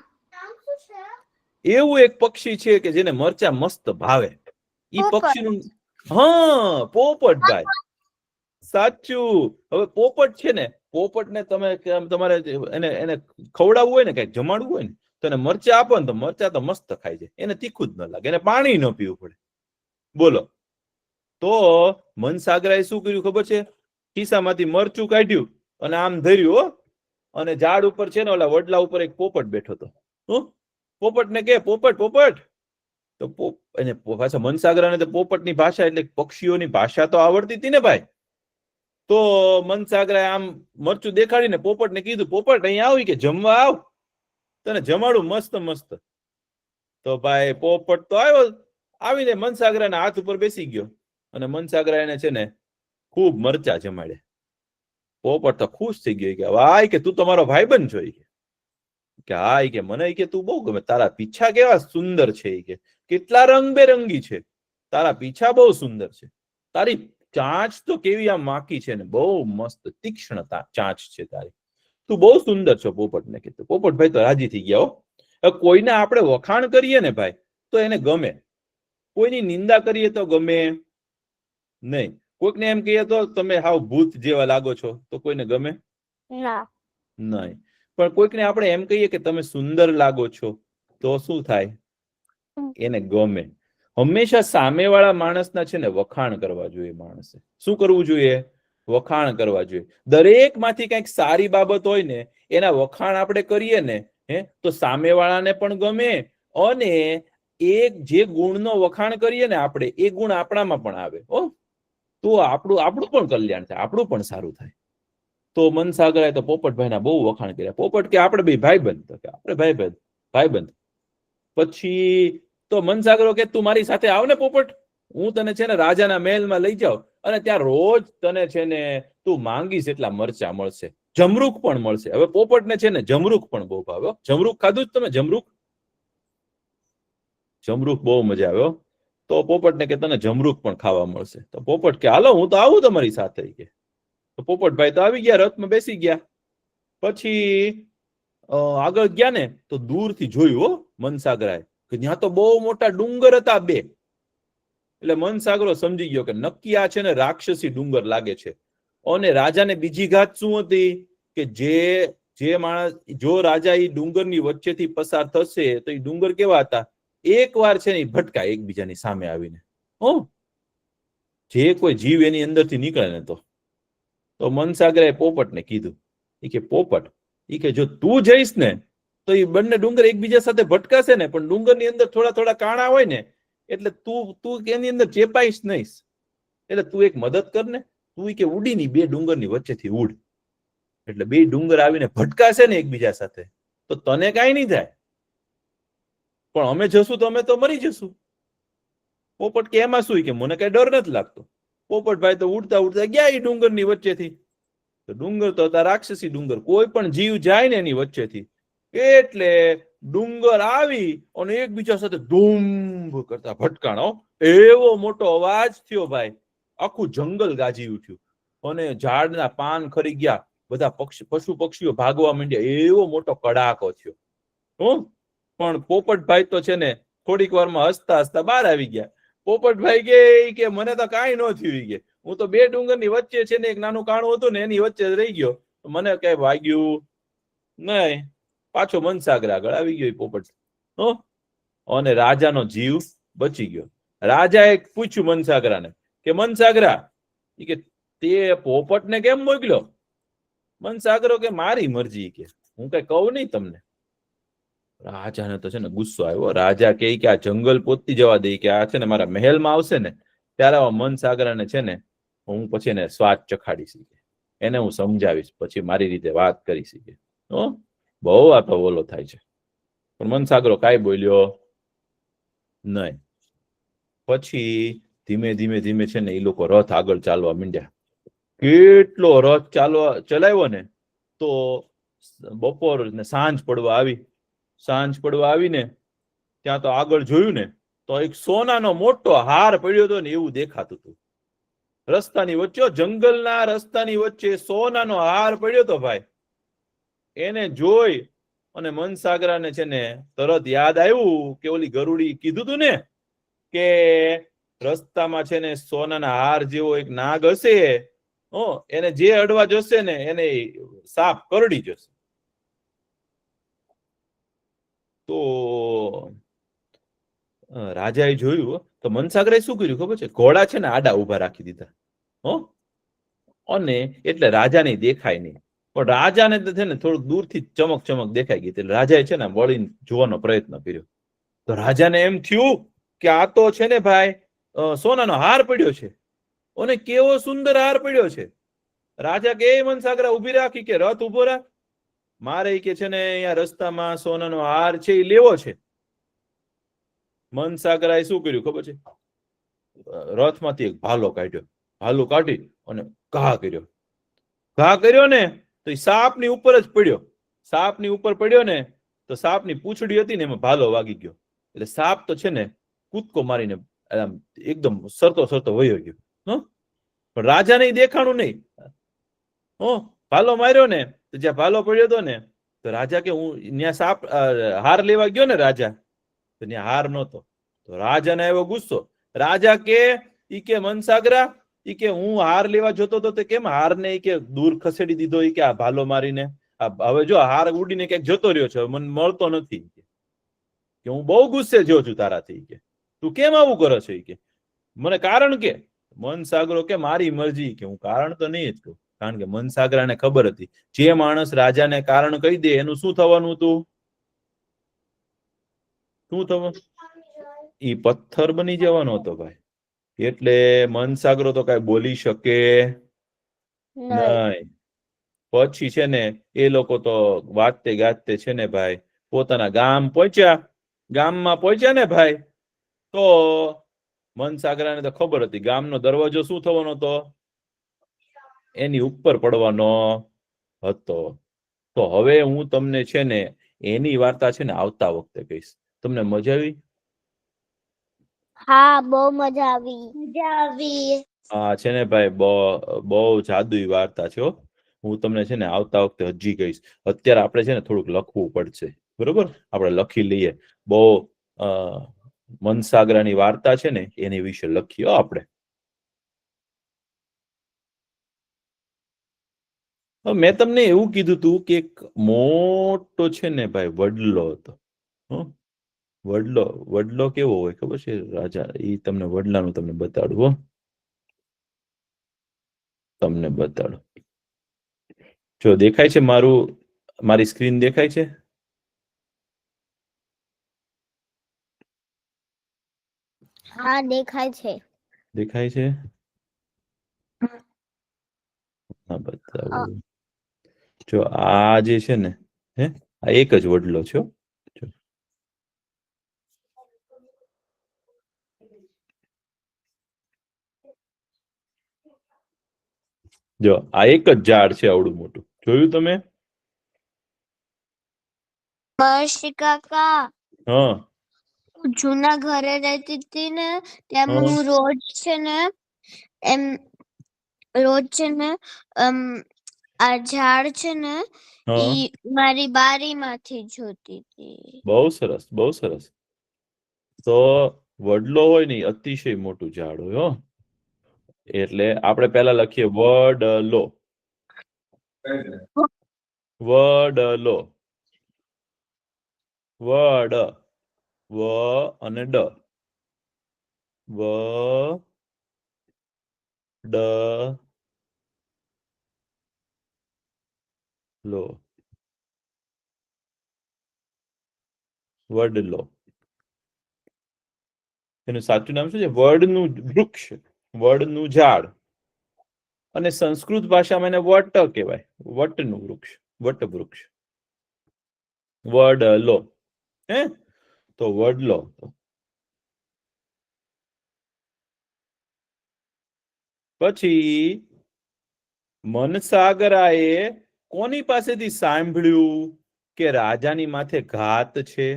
S1: એવું એક પક્ષી છે કે જેને મરચા મસ્ત ભાવે. ઈ પક્ષીનું પોપટ ભાઈ. સાચું. હવે પોપટ છે ને, પોપટને તમારે એને ખવડાવવું હોય ને, કઈક જમાડવું હોય ને તો એને મરચા આપો ને તો મરચા તો મસ્ત ખાય છે. એને તીખું જ ન લાગે, એને પાણી ન પીવું પડે. બોલો. તો મનસાગરાએ શું કર્યું ખબર છે? ખિસ્સામાંથી મરચું કાઢ્યું અને આમ ધર્યું અને ઝાડ ઉપર છે ને ઓલા વડલા ઉપર એક પોપટ બેઠો હતો. પોપટને કે પોપટ તો એને પાછા મનસાગરાને તો પોપટની ભાષા એટલે પક્ષીઓની ભાષા તો આવડતી હતી ને ભાઈ. તો મનસાગરાએ આમ મરચું દેખાડીને પોપટને કીધું, પોપટ અહીંયા આવી કે જમવા આવ, તને જમાડું મસ્ત મસ્ત. તો ભાઈ પોપટ તો આવ્યો, આવીને મનસાગરાના હાથ ઉપર બેસી ગયો અને મનસાગરા એને છે ને ખૂબ મરચા જમાડે. પોપટ તો ખુશ થઈ ગયો કે વાય કે તું તમારો ભાઈબંધ છો કે હા કે મને કે તું બહુ ગમે, તારા પીછા કેવા સુંદર છે કે કેટલા રંગબેરંગી છે, તારા પીછા બહુ સુંદર છે, તારી ચાંચ તો કેવી આમ માકી છે ને બહુ મસ્ત તીક્ષ્ણ ચાંચ છે તારી, તું બહુ સુંદર છો પોપટને કીધું. પોપટભાઈ તો રાજી થઈ ગયા. કોઈને આપણે વખાણ કરીએ ને ભાઈ તો એને ગમે, કોઈની નિંદા કરીએ તો ગમે નહીં. કોઈકને એમ કહીએ તો તમે હાવ ભૂત જેવા લાગો છો તો કોઈને ગમે નહીં. પણ કોઈકને આપણે એમ કહીએ કે તમે સુંદર લાગો છો તો શું થાય? એને ગમે. હંમેશા સામેવાળા માણસના છે ને વખાણ કરવા જોઈએ. માણસે શું કરવું જોઈએ? વખાણ કરવા જોઈએ. દરેક માંથી કઈક સારી બાબત હોય ને એના વખાણ આપણે કરીએ ને તો સામેવાળાને પણ ગમે અને એક જે ગુણનો વખાણ કરીએ ને આપણે એ ગુણ આપણામાં પણ આવે તો આપણું પણ કલ્યાણ થાય, આપણું પણ સારું થાય. તો મનસાગરાએ તો પોપટભાઈના બહુ વખાણ કર્યા. પોપટ કે આપણે બે ભાઈબંધ, તો કે આપણે ભાઈબંધ. પછી તો મનસાગરો કે તું મારી સાથે આવ ને પોપટ, હું તને છે ને રાજાના મહેલમાં લઈ જાઉં અને ત્યાં રોજ તને છે ને તું માંગીશ એટલા મરચા મળશે, જમરૂખ પણ મળશે. હવે પોપટને છે ને જમરૂખ પણ બહુ ભાવે. જમરૂખ ખાધું જ તમે? જમરૂખ બહુ મજા આવ્યો. તો પોપટને કે તને જમરૂખ પણ ખાવા મળશે. તો પોપટ કે હાલો હું તો આવું તમારી સાથે કે. તો પોપટભાઈ તો આવી ગયા, રથમાં બેસી ગયા. પછી આગળ ગયા ને તો દૂરથી જોયું મનસાગરાએ કે ત્યાં તો બહુ મોટા ડુંગર હતા બે. એટલે મનસાગરો સમજી ગયો કે નક્કી આ છે ને રાક્ષસી ડુંગર લાગે છે. અને રાજાને બીજી ઘાત શું હતી કે જે માણસ જો રાજા એ ડુંગરની વચ્ચેથી પસાર થશે તો એ ડુંગર કેવા હતા? એક વાર છે ને ભટકાય એકબીજાની સામે આવીને. જે કોઈ જીવ એની અંદરથી નીકળે ને તો મનસાગરાએ પોપટને કીધું કે પોપટ કે જો તું જઈશ ને તો એ બંને ડુંગર એકબીજા સાથે ભટકાશે ને પણ ડુંગરની અંદર થોડા થોડા કાણા હોય ને એટલે તું એની અંદર ચેપાઈશ નહીં. એટલે તું એક મદદ કર ને, તું કે ઉડીની બે ડુંગરની વચ્ચેથી ઉડ, એટલે બે ડુંગર આવીને ભટકાશે ને એકબીજા સાથે તો તને કાંઈ નહીં થાય, પણ અમે જશું તો અમે તો મરી જશું. પોપટ કે એમાં શું કે મને કઈ ડર નથી લાગતો. પોપટભાઈ તો ઉડતા ઉડતા ગયા એ ડુંગરની વચ્ચેથી. તો ડુંગર તો હતા રાક્ષસી ડુંગર, કોઈ પણ જીવ જાય ને એની વચ્ચેથી એટલે ડુંગર આવી અને એકબીજા સાથે ધૂમ કરતા ભટકાણો. એવો મોટો અવાજ થયો ભાઈ, આખું જંગલ ગાજી ઉઠ્યું અને ઝાડના પાન ખરી ગયા, બધા પશુ પક્ષીઓ ભાગવા માંડ્યા. એવો મોટો કડાકો થયો. પણ પોપટભાઈ તો છે ને થોડીક વારમાં હસતા હસતા બહાર આવી ગયા. પોપટભાઈ કે મને તો કાંઈ ન થયું કે હું તો બે ડુંગરની વચ્ચે છે ને એક નાનું કાણું હતું ને એની વચ્ચે રહી ગયો, મને કઈ વાગ્યું નહીં. પાછો મનસાગરા આગળ આવી ગયો પોપટ અને રાજાનો જીવ બચી ગયો. રાજાએ પૂછ્યું મનસાગરાને કે મનસાગરા કે તે પોપટને કેમ મોકલ્યો? મનસાગરો કે મારી મરજી કે હું કઈ કહું નહીં તમને. રાજાને તો છે ને ગુસ્સો આવ્યો. રાજા કે આ જંગલ પોતી જવા દે કે આ છે ને મારા મહેલમાં આવશે ને ત્યારે મનસાગરાને છે ને હું પછી એને સ્વાદ ચખાડીશ, એને હું સમજાવીશ, પછી મારી રીતે વાત કરીશ. બહુ આ તો ઓલો થાય છે. પણ મનસાગરો કાંઈ બોલ્યો નહીં. પછી ધીમે ધીમે ધીમે છે ને એ લોકો રથ આગળ ચાલવા માંડ્યા. કેટલો રથ ચલાવ્યો ને તો બપોર ને સાંજ પડવા આવી. સાંજ પડવા આવીને ત્યાં તો આગળ જોયું ને તો એક સોનાનો મોટો હાર પડ્યો હતો ને એવું દેખાતું હતું. રસ્તાની વચ્ચે, જંગલના રસ્તાની વચ્ચે સોનાનો હાર પડ્યો હતો ભાઈ. એને જોઈ અને મનસાગરાને છે ને તરત યાદ આવ્યું કે ઓલી ગરુડી કીધું તું ને કે રસ્તામાં છે ને સોનાના હાર જેવો એક નાગ હશે, એને જે અડવા જશે ને એને સાપ કરડી જશે. તો રાજાએ જોયું તો મનસાગરાએ શું કર્યું ખબર છે? ઘોડા છે ને આડા ઉભા રાખી દીધા અને એટલે રાજાને દેખાય નહીં. પણ રાજાને તો છે ને થોડુંક દૂરથી ચમક ચમક દેખાઈ ગઈ. એટલે રાજાએ છે ને વળીને જોવાનો પ્રયત્ન કર્યો. તો રાજાને એમ થયું કે આ તો છે ને ભાઈ સોનાનો હાર પડ્યો છે અને કેવો સુંદર હાર પડ્યો છે. રાજા કે એ મનસાગરા ઉભી રાખી કે રથ ઉભો રાખ, મારે ઈ કે છે ને અહીંયા રસ્તામાં સોનાનો હાર છે એ લેવો છે. મનસાગરાએ શું કર્યું ખબર છે? રથમાંથી એક ભાલો કાઢ્યો, ભાલો કાઢી અને ઘા કર્યો ને તો એ સાપની ઉપર જ પડ્યો. સાપની ઉપર પડ્યો ને તો સાપની પૂંછડી હતી ને એમાં ભાલો વાગી ગયો. એટલે સાપ તો છે ને કૂદકો મારીને આમ એકદમ સરતો વયો ગયો. પણ રાજાને ઈ દેખાણું નહીં. ભાલો માર્યો ને તો જ્યાં ભાલો પડ્યો હતો ને તો રાજા કે હું ત્યાં સાપ હાર લેવા ગયો ને રાજા, તો ત્યાં હાર નહોતો. તો રાજાને આવ્યો ગુસ્સો. રાજા કે ઈ કે મનસાગરા, ઈ કે હું હાર લેવા જતો હતો તે કેમ હારને ઈ કે દૂર ખસેડી દીધો, ઈ કે આ ભાલો મારીને હવે જો હાર ઉડીને ક્યાંક જતો રહ્યો છે, મને મળતો નથી, કે હું બહુ ગુસ્સે થયો છું તારાથી, કે તું કેમ આવું કરે છે, કે મને કારણ કે. મનસાગરો કે મારી મરજી, કે હું કારણ તો નહીં જ કહું, કારણ કે મનસાગરાને ખબર હતી જે માણસ રાજાને કારણ કહી દે એનું શું થવાનું હતું? શું થવાનું? ઈ પથ્થર બની જવાનો હતો ભાઈ. એટલે મનસાગરો તો કઈ બોલી શકે નહીં. પછી છે ને એ લોકો તો વાતે ગાતે છે ને ભાઈ પોતાના ગામ પહોંચ્યા. ગામમાં પહોંચ્યા ને ભાઈ તો મનસાગરાને તો ખબર હતી ગામનો દરવાજો શું થવાનો હતો? એની ઉપર પડવાનો હતો. તો હવે હું તમને છે ને એની વાર્તા છે ને આવતા વખતે કહીશ. તમને મજા આવી?
S2: હા, બહુ મજા આવી.
S1: હા છે ને ભાઈ બહુ જાદુઈ વાર્તા છે. હું તમને છે ને આવતા વખતે હજી કહીશ. અત્યારે આપણે છે ને થોડુંક લખવું પડશે, બરોબર? આપણે લખી લઈએ. બહુ મનસાગરાની વાર્તા છે ને એની વિશે લખીએ આપણે. મેં તમને એવું કીધું તું કે એક મોટો છે ને ભાઈ વડલો હતો. વડલો કેવો હોય ખબર છે? રાજા. એ તમને વડલાનું તમને બતાડું. તમને બતાડો. જો દેખાય છે મારી સ્ક્રીન દેખાય છે?
S2: હા, દેખાય છે.
S1: દેખાય છે? હા, બતાવું. જો આ જે છે ને આ એક જ વડલો છે. જો આ એક જ ઝાડ છે આવડું મોટું. જોયું તમે?
S2: મહેશ કાકા,
S1: હા,
S2: જૂના ઘરે રહેતી હતી ને ત્યાં હું રોજ છે ને આ ઝાડ છે ને ઈ મારી બારીમાંથી જોતી હતી.
S1: બહુ સરસ, બહુ સરસ. તો વડલો હોય ને અતિશય મોટું ઝાડ હોય. એટલે આપણે પહેલા લખીએ વડલો. વડલો. વડ વ અને ડ. વ ડ લો. વડલો. એનું સાચું નામ શું છે? વડનું વૃક્ષ, વડનું ઝાડ. અને સંસ્કૃત ભાષામાં એને વટ કહેવાય. વટનું વૃક્ષ, વટવૃક્ષ. વડલો. તો વડલો. પછી મનસાગરાએ કોની પાસેથી સાંભળ્યું કે રાજાની માથે ઘાત છે?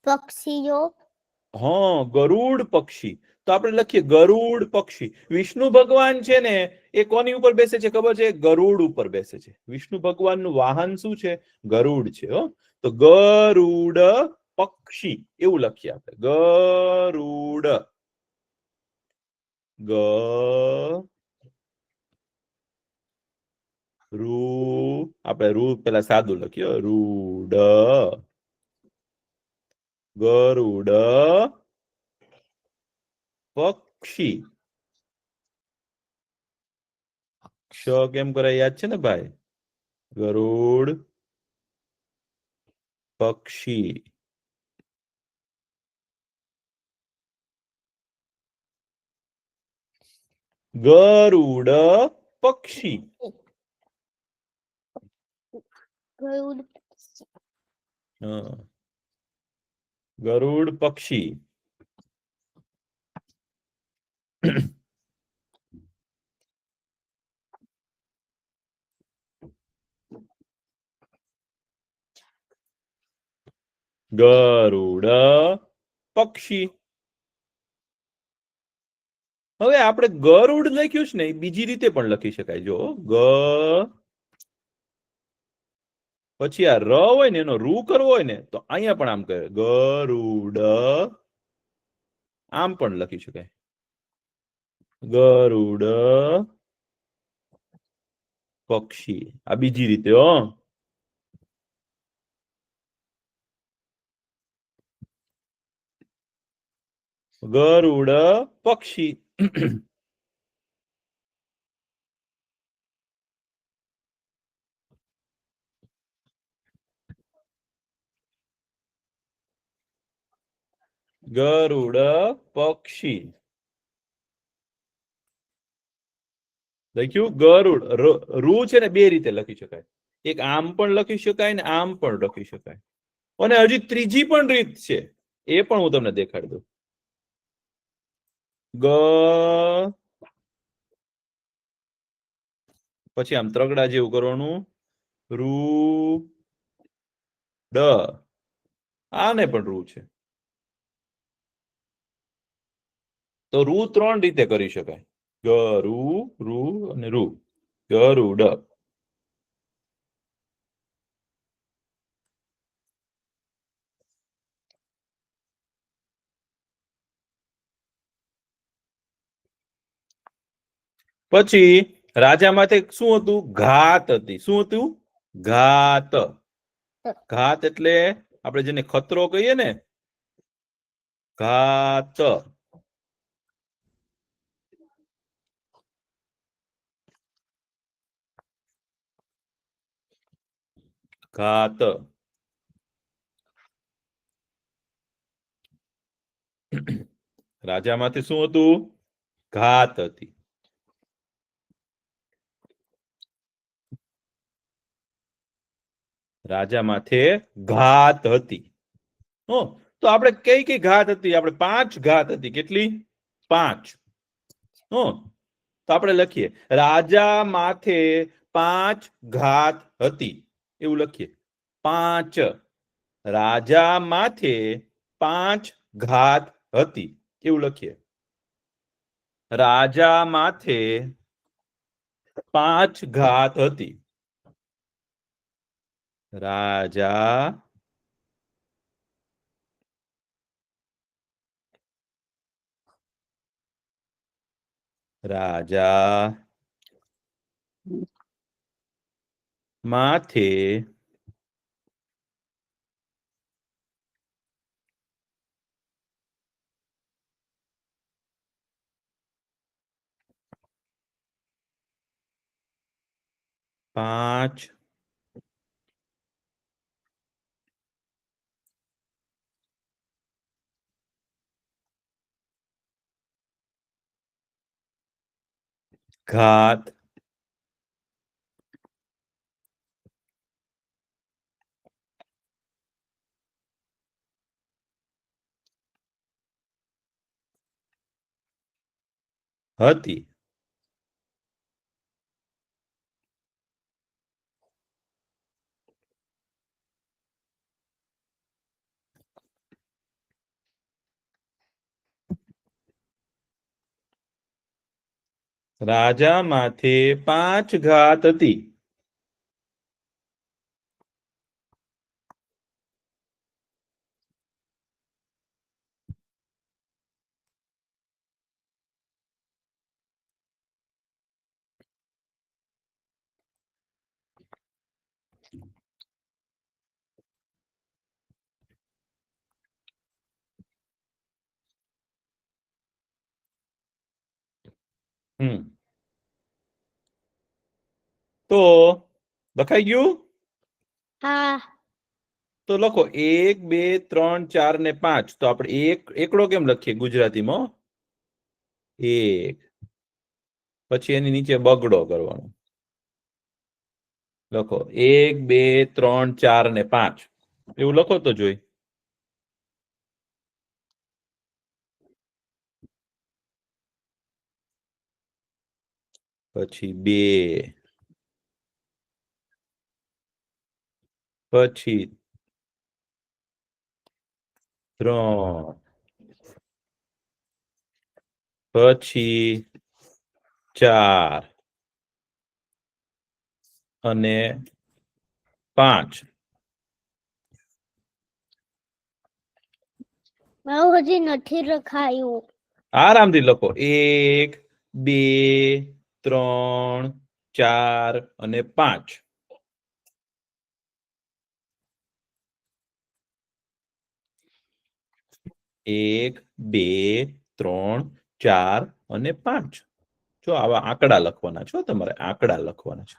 S2: પક્ષીઓ.
S1: હા, ગરુડ પક્ષી. તો આપણે લખીએ ગરુડ પક્ષી. વિષ્ણુ ભગવાન છે ને એ કોની ઉપર બેસે છે ખબર છે? ગરુડ ઉપર બેસે છે. વિષ્ણુ ભગવાનનું વાહન શું છે? ગરુડ છે. તો ગરુડ પક્ષી એવું લખીએ આપણે. ગરુડ. ગ રૂ. આપણે રૂ પેલા સાદું લખીએ. રૂડ. ગરુડ પક્ષી. ક્ષ કેમ કરે યાદ છે ને ભાઈ? ગરુડ પક્ષી. ગરુડ પક્ષી.
S2: ગરુડ
S1: હા. ગરુડ પક્ષી. ગરુડ પક્ષી. હવે આપણે ગરુડ લખ્યું છે ને એ બીજી રીતે પણ લખી શકાય. જો ગ પછી આ ર હોય ને એનો રૂ કરવો હોય ને તો અહીંયા પણ આમ કહે ગરુડ, આમ પણ લખી શકાય ગરુડ પક્ષી. આ બીજી રીતે હો. ગરુડ પક્ષી. ગરુડ પક્ષી લખ્યું. ગરુડ રૂ છે ને બે રીતે લખી શકાય. એક આમ પણ લખી શકાય ને આમ પણ લખી શકાય. અને હજી ત્રીજી પણ રીત છે, એ પણ હું તમને દેખાડી દઉં. ગ પછી આમ ત્રગડા જેવું કરવાનું. રૂ ડ, આને પણ રૂ છે. તો રૂ ત્રણ રીતે કરી શકાય. ગરુ, રૂ અને રૂ. ગરુડ. પછી રાજા માથે શું હતું? ઘાત હતી. શું હતું? ઘાત. ઘાત એટલે આપણે જેને ખતરો કહીએ ને, ઘાત. ઘાત. રાજા માથે શું હતું? ઘાત હતી. રાજા માથે ઘાત હતી. તો આપણે કઈ કઈ ઘાત હતી? આપણે 5 ઘાત હતી. કેટલી? 5. તો આપણે લખીએ રાજા માથે 5 ઘાત હતી, એવું લખીએ. 5. રાજા માથે 5 ઘાત હતી, એવું લખીએ. રાજા માથે 5 ઘાત હતી. રાજા માથે 5 ઘાત હતી. રાજા માથે 5 ઘાત હતી. તો લખાઈ ગયું?
S2: હા.
S1: તો લખો 1 2 3 4 ને 5. તો આપણે એકડો કેમ લખીએ ગુજરાતીમાં? 1 પછી એની નીચે બગડો કરવાનો. લખો 1 2 3 4 ને 5 એવું લખો તો જોઈ. પછી 2 પછી 3 પછી 4 અને 5
S2: મારું હજી નથી લખાયું.
S1: આરામથી લખો 1 2 3 4 અને 5 1 2 3 4 અને 5 જો આવા આંકડા લખવાના છો તમારે આંકડા લખવાના છે.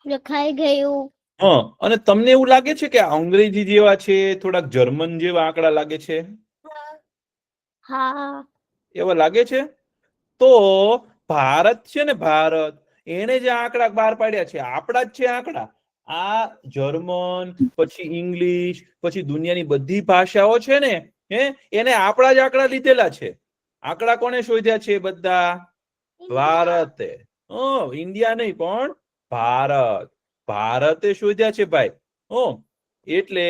S2: લખાઈ ગયું.
S1: હા અને તમને એવું લાગે છે કે આ અંગ્રેજી જેવા છે થોડાક જર્મન જેવા આંકડા લાગે છે
S2: હા
S1: એવા લાગે છે તો ભારત છે ને ભારત એને જે આંકડા બહાર પાડ્યા છે આપણા જ છે આંકડા આ જર્મન પછી ઇંગ્લિશ પછી દુનિયાની બધી ભાષાઓ છે ને એને આપણા જ આંકડા લીધેલા છે. આંકડા કોને શોધ્યા છે બધા ભારતે ઇન્ડિયા નહીં પણ ભારતે શોધ્યા છે ભાઈ. એટલે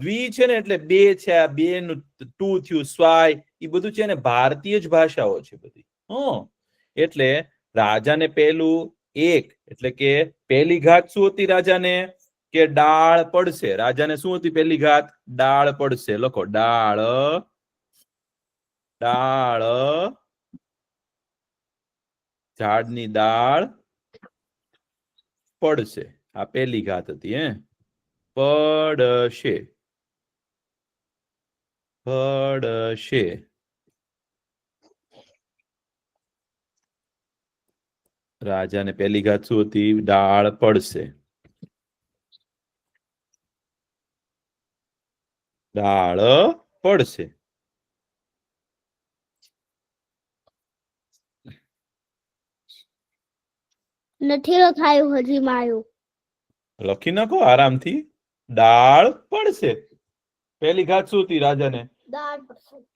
S1: દ્વિ છે ને એટલે બે છે આ બે નું ટુ થયું સ્વાય એ બધું છે ને ભારતીય જ ભાષાઓ છે બધી. એટલે રાજાને પહેલું એક એટલે કે પહેલી ઘાત શું હતી રાજાને કે ડાળ પડશે. રાજાને શું હતી પહેલી ઘાત ડાળ પડશે. લખો ડાળ ડાળ ઝાડની દાળ પડશે. આ પહેલી ઘાત હતી. પડશે પડશે. રાજાને પહેલી ઘાત શું હતી ડાળ પડશે. ડાળ પડશે.
S2: નથી લખાયું હજી મારું.
S1: લખી નાખો આરામથી. ડાળ પડશે. પહેલી ઘાત શું હતી રાજાને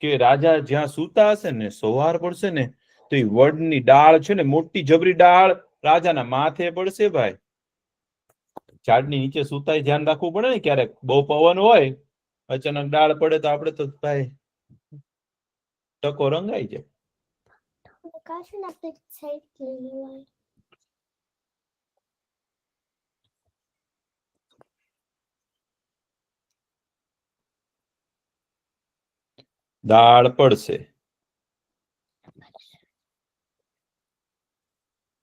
S1: કે રાજા જ્યાં સૂતા હશે ને સવાર પડશે ને તો એ વડની ડાળ છે ને મોટી જબરી ડાળ રાજાના માથે પડશે ભાઈ. ઝાડની નીચે સૂતાય ધ્યાન રાખવું પડે ને ક્યારેક બહુ પવન હોય અચાનક ડાળ પડે તો આપણે તો ભાઈ ટકો રંગાઈ જાય. દાળ પડશે.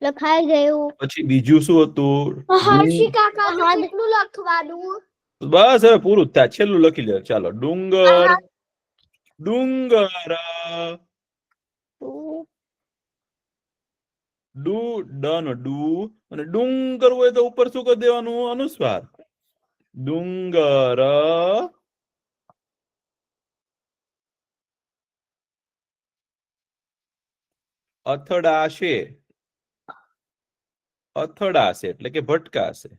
S2: લખાઈ ગયું.
S1: પછી બીજું શું હતું
S3: હર્ષી કાકા તો કેટલું લખવાનું
S1: બસ હવે પૂરું થાય છેલ્લું લખી લે ચાલો ડુંગર ડુંગર ડુ ડન ડુ અને ડુંગર હોય તો ઉપર શું કરી દેવાનું અનુસ્વાર. ડુંગર અથડાશે. અથડાશે એટલે કે ભટકાશે.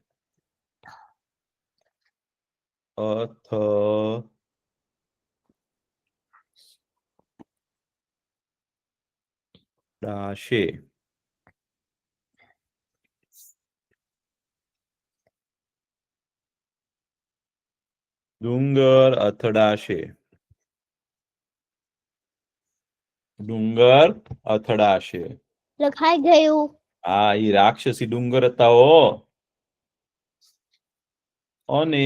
S1: અથડાશે. ડુંગર અથડાશે. ડુંગર અથડાશે.
S2: લખાઈ ગયું.
S1: હા ઈ રાક્ષસી ડુંગર હતા અને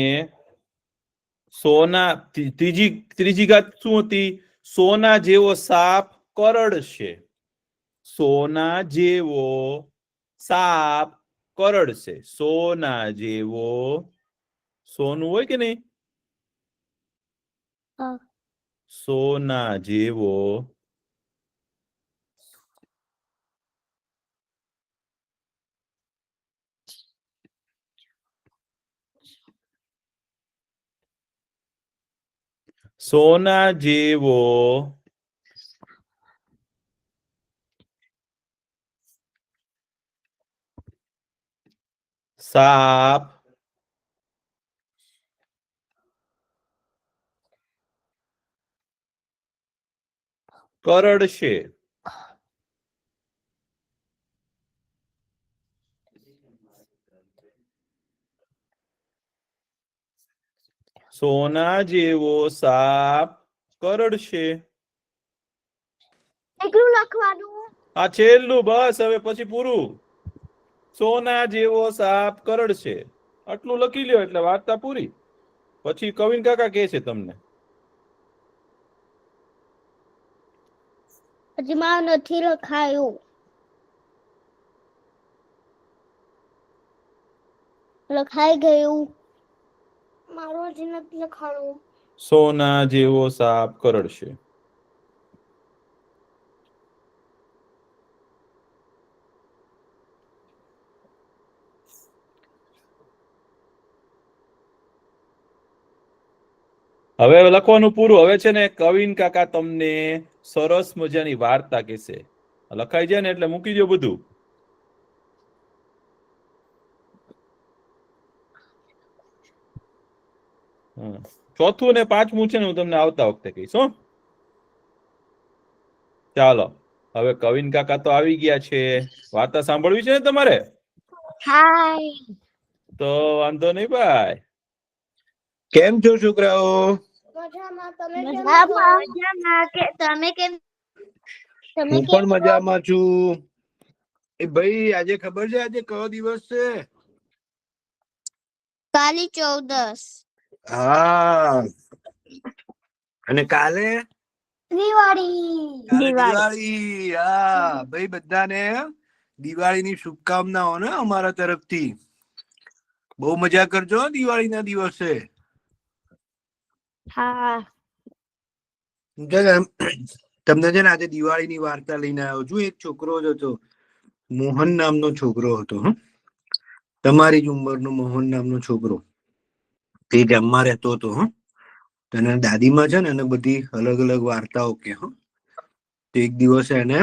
S1: સોના ત્રીજી ઘાત શું હતી સોના જેવો સાપ કરડશે. સોના જેવો સાપ કરડશે. સોના જેવો સોનું હોય કે નહીં સોના જેવો સોના જેવો સાપ કરડશે. સોના જેવો સાપ કરડશે.
S3: એકલું લખવાનું.
S1: આ છેલ્લું, બસ હવે પછી પૂરું. સોના જેવો સાપ કરડશે, આટલું લખી લ્યો એટલે વાર્તા પૂરી. પછી કવિન કાકા કહે છે તમને.
S2: હજી માં નથી લખાયું. લખાઈ ગયું.
S3: મારું હજી નથી લખાણું.
S1: સોના જેવો સાપ કરડશે. હવે લખવાનું પૂરું. હવે છે ને કવિન કાકા તમને સરસ મજાની વાર્તા કહેશે. લખાઈ જાય ને એટલે મૂકી દો બધું. ચોથું ને પાંચમું છે ને હું તમને આવતા વખતે કહીશ. હો, ચાલો હવે કવિન કાકા તો આવી ગયા છે. વાર્તા સાંભળવી છે ને તમારે?
S2: હાય.
S1: તો વાંધો નહીં ભાઈ.
S4: કેમ છો છોકરાઓ?
S3: મજામાં. તમે કેમ છો?
S2: મજામાં. તમે કેમ? તમે
S4: હું પણ મજામાં છું. એ ભાઈ આજે ખબર છે આજે કયો દિવસ છે?
S2: કાલી 14.
S4: હા, અને કાલે
S3: દિવાળી.
S4: દિવાળી. હા ભાઈ, બધાને દિવાળીની શુભકામનાઓ ને અમારા તરફથી. બહુ મજા કરજો દિવાળીના દિવસે.
S2: હા.
S4: તમને છે ને આજે દિવાળીની વાર્તા લઈને આવ્યો છું. એક છોકરો જ હતો, મોહન નામનો છોકરો હતો. તમારી જ ઉંમરનો મોહન નામનો છોકરો. તે ગામમાં રહેતો હતો. અને દાદીમાં છે ને એને બધી અલગ અલગ વાર્તાઓ કે. તો એક દિવસ એને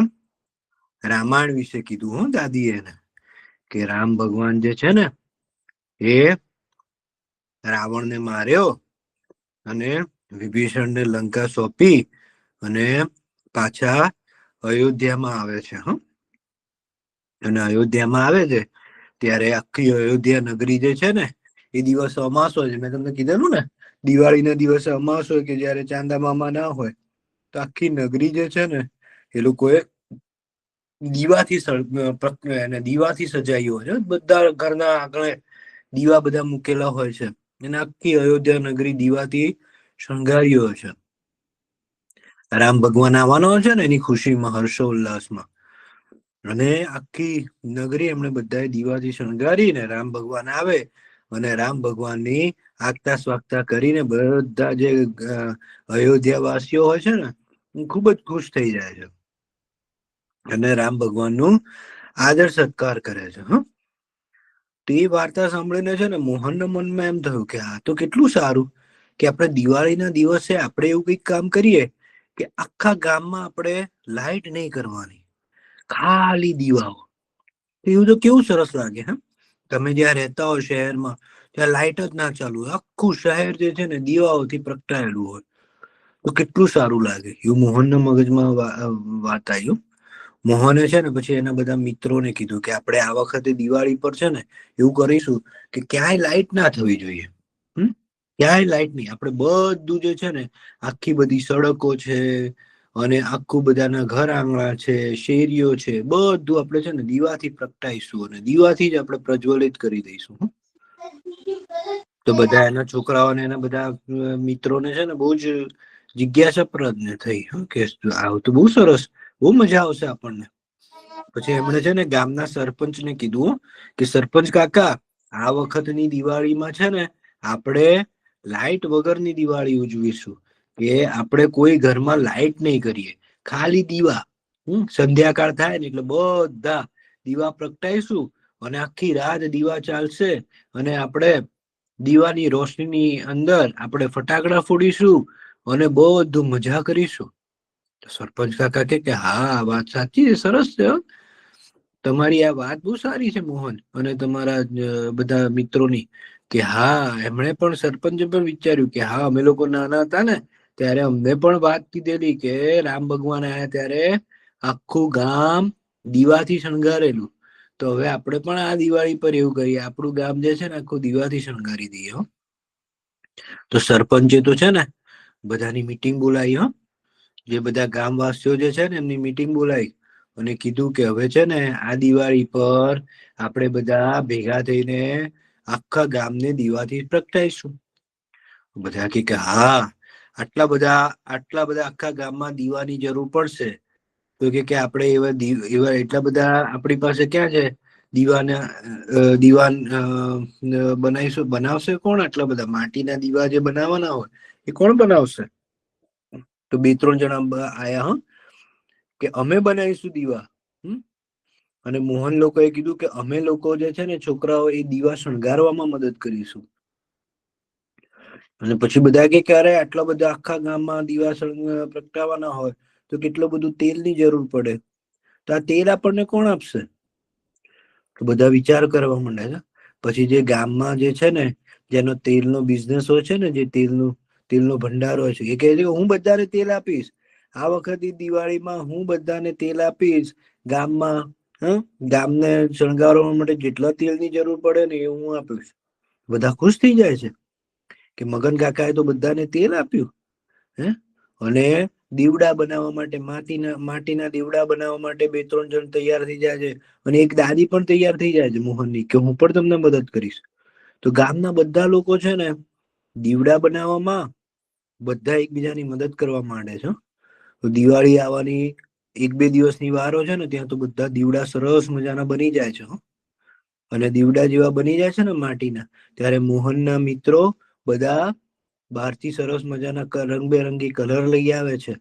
S4: રામાયણ વિશે કીધું. દાદીએ એને કે રામ ભગવાન જે છે ને એ રાવણને માર્યો અને વિભીષણને લંકા સોંપી અને પાછા અયોધ્યામાં આવે છે. અને અયોધ્યામાં આવે છે ત્યારે આખી અયોધ્યા નગરી જે છે ને એ દિવસ અમાસ હોય છે. મેં તમને કીધેલું ને દિવાળીના દિવસે અમાસ હોય કે જયારે ચાંદા મામા ના હોય તો આખી નગરી જે છે ને એ લોકોએ દીવાથી સજાઈ હોય છે. બધા ઘરના આંગણે દીવા બધા મૂકેલા હોય છે અને આખી અયોધ્યા નગરી દીવાથી શણગારી હોય છે. રામ ભગવાન આવવાનો હોય છે ને એની ખુશીમાં, હર્ષોલ્લાસમાં. અને આખી નગરી એમણે બધાએ દીવાથી શણગારીને રામ ભગવાન આવે અને રામ ભગવાનની આગતા સ્વાગતા કરીને બધા જે અયોધ્યા વાસીઓ હોય છે ને ખૂબ જ ખુશ થઈ જાય છે અને રામ ભગવાનનું આદર સત્કાર કરે છે. તો એ વાર્તા સાંભળીને છે ને મોહનના મનમાં એમ થયું કે આ તો કેટલું સારું કે આપણે દિવાળીના દિવસે આપણે એવું કંઈક કામ કરીએ કે આખા ગામમાં આપણે લાઈટ નહીં કરવાની, ખાલી દીવાઓ. એવું તો કેવું સરસ લાગે. તમે જ્યાં રહેતા હો શહેરમાં ત્યાં લાઈટ જ ના ચાલુ હોય, આખું શહેર જે છે ને દીવાઓથી પ્રગટાયેલું હોય તો કેટલું સારું લાગે. એવું મોહનના મગજમાં વાત આવ્યું. મોહને છે ને પછી એના બધા મિત્રોને કીધું કે આપણે આ વખતે દિવાળી પર છે ને એવું કરીશું કે ક્યાંય લાઈટ ના થવી જોઈએ. ક્યાંય લાઈટ નહીં. આપણે બધું જે છે ને આખી બધી સડકો છે અને આખું બધાના ઘર આંગણા છે, શેરીઓ છે, બધું આપણે છે ને દીવાથી પ્રગટાઈશું અને દીવાથી જ આપણે પ્રજ્વલિત કરી દઈશું. તો બધા એના છોકરાઓને એના બધા મિત્રોને છે ને બહુ જ જિજ્ઞાસાપ્રદ ને થઈ કે આવું તો બહુ સરસ, બહુ મજા આવશે આપણને. પછી એમણે છે ને ગામના સરપંચને કીધું કે સરપંચ કાકા, આ વખતની દિવાળીમાં છે ને આપણે લાઈટ વગરની દિવાળી ઉજવીશું. કે આપણે કોઈ ઘરમાં લાઈટ નહીં કરીએ, ખાલી દીવા. સંધ્યાકાળ થાય ને એટલે બધા દીવા પ્રગટાઈશું અને આખી રાત દીવા ચાલશે અને આપણે દીવાની રોશનીની અંદર આપણે ફટાકડા ફોડીશું અને બધું મજા કરીશું. તો સરપંચ કાકા કે હા વાત સાચી છે, સરસ છે હો. તમારી આ વાત બહુ સારી છે મોહન અને તમારા બધા મિત્રોની, કે હા એમણે પણ સરપંચે પણ વિચાર્યું કે હા અમે લોકો નાના હતા ને ત્યારે અમને પણ વાત કીધેલી કે રામ ભગવાન આયા ત્યારે આખું ગામ દીવાથી શણગારેલું. તો હવે આપણે પણ આ દિવાળી પર એવું કરીએ, આપણું ગામ જે છે ને આખું દીવાથી શણગારી દઈએ હો. તો સરપંચે તો છે ને બધાની મીટિંગ બોલાવી હો. જે બધા ગામવાસીઓ જે છે ને એમની મીટિંગ બોલાવી અને કીધું કે હવે છે ને આ દિવાળી પર આપણે બધા ભેગા થઈને આખા ગામને દીવાથી પ્રગટાઈશું. બધા કે હા આટલા બધા આખા ગામમાં દીવાની જરૂર પડશે. તો કે આપણે એવા એટલા બધા આપણી પાસે ક્યાં છે દીવાના દીવાન બનાવશે કોણ? આટલા બધા માટીના દીવા જે બનાવવાના હોય એ કોણ બનાવશે? તો 2-3 જણા આયા હ કે અમે બનાવીશું દીવા. અને મોહન લોકોએ કીધું કે અમે લોકો જે છે ને છોકરાઓ એ દીવા શણગારવામાં મદદ કરીશું. અને પછી બધા કે અરે આટલા બધા આખા ગામમાં દીવા પ્રગટાવાના હોય તો કેટલું બધું તેલની જરૂર પડે, તો આ તેલ આપણને કોણ આપશે? તો બધા વિચાર કરવા માંડે છે. પછી જે ગામમાં જે છે ને જેનો તેલનો બિઝનેસ હોય છે ને, જે તેલનો ભંડાર હોય છે, એ કહે છે કે હું બધાને તેલ આપીશ. આ વખતે દિવાળીમાં હું બધાને તેલ આપીશ ગામમાં. ગામને શણગારવા માટે જેટલા તેલની જરૂર પડે ને એ હું આપીશ. બધા ખુશ થઈ જાય છે કે મગન કાકાએ તો બધાને તેલ આપ્યું. અને દીવડા બનાવવા માટે માટીના દીવડા બનાવવા માટે 2-3 જણ તૈયાર થઈ જાય છે. અને એક દાદી પણ તૈયાર થઈ જાય છે મોહનની, કે હું પણ તમને મદદ કરીશ. તો ગામના બધા લોકો છે ને દીવડા બનાવવામાં બધા એકબીજાની મદદ કરવા માંડે છે. તો દિવાળી આવવાની 1-2 દિવસની વાર હોય છે ને ત્યાં તો બધા દીવડા સરસ મજાના બની જાય છે. અને દીવડા જેવા બની જાય છે ને માટીના, ત્યારે મોહનના મિત્રો બધા બહારથી સરસ મજાના રંગબેરંગી કલર લઈ આવે છે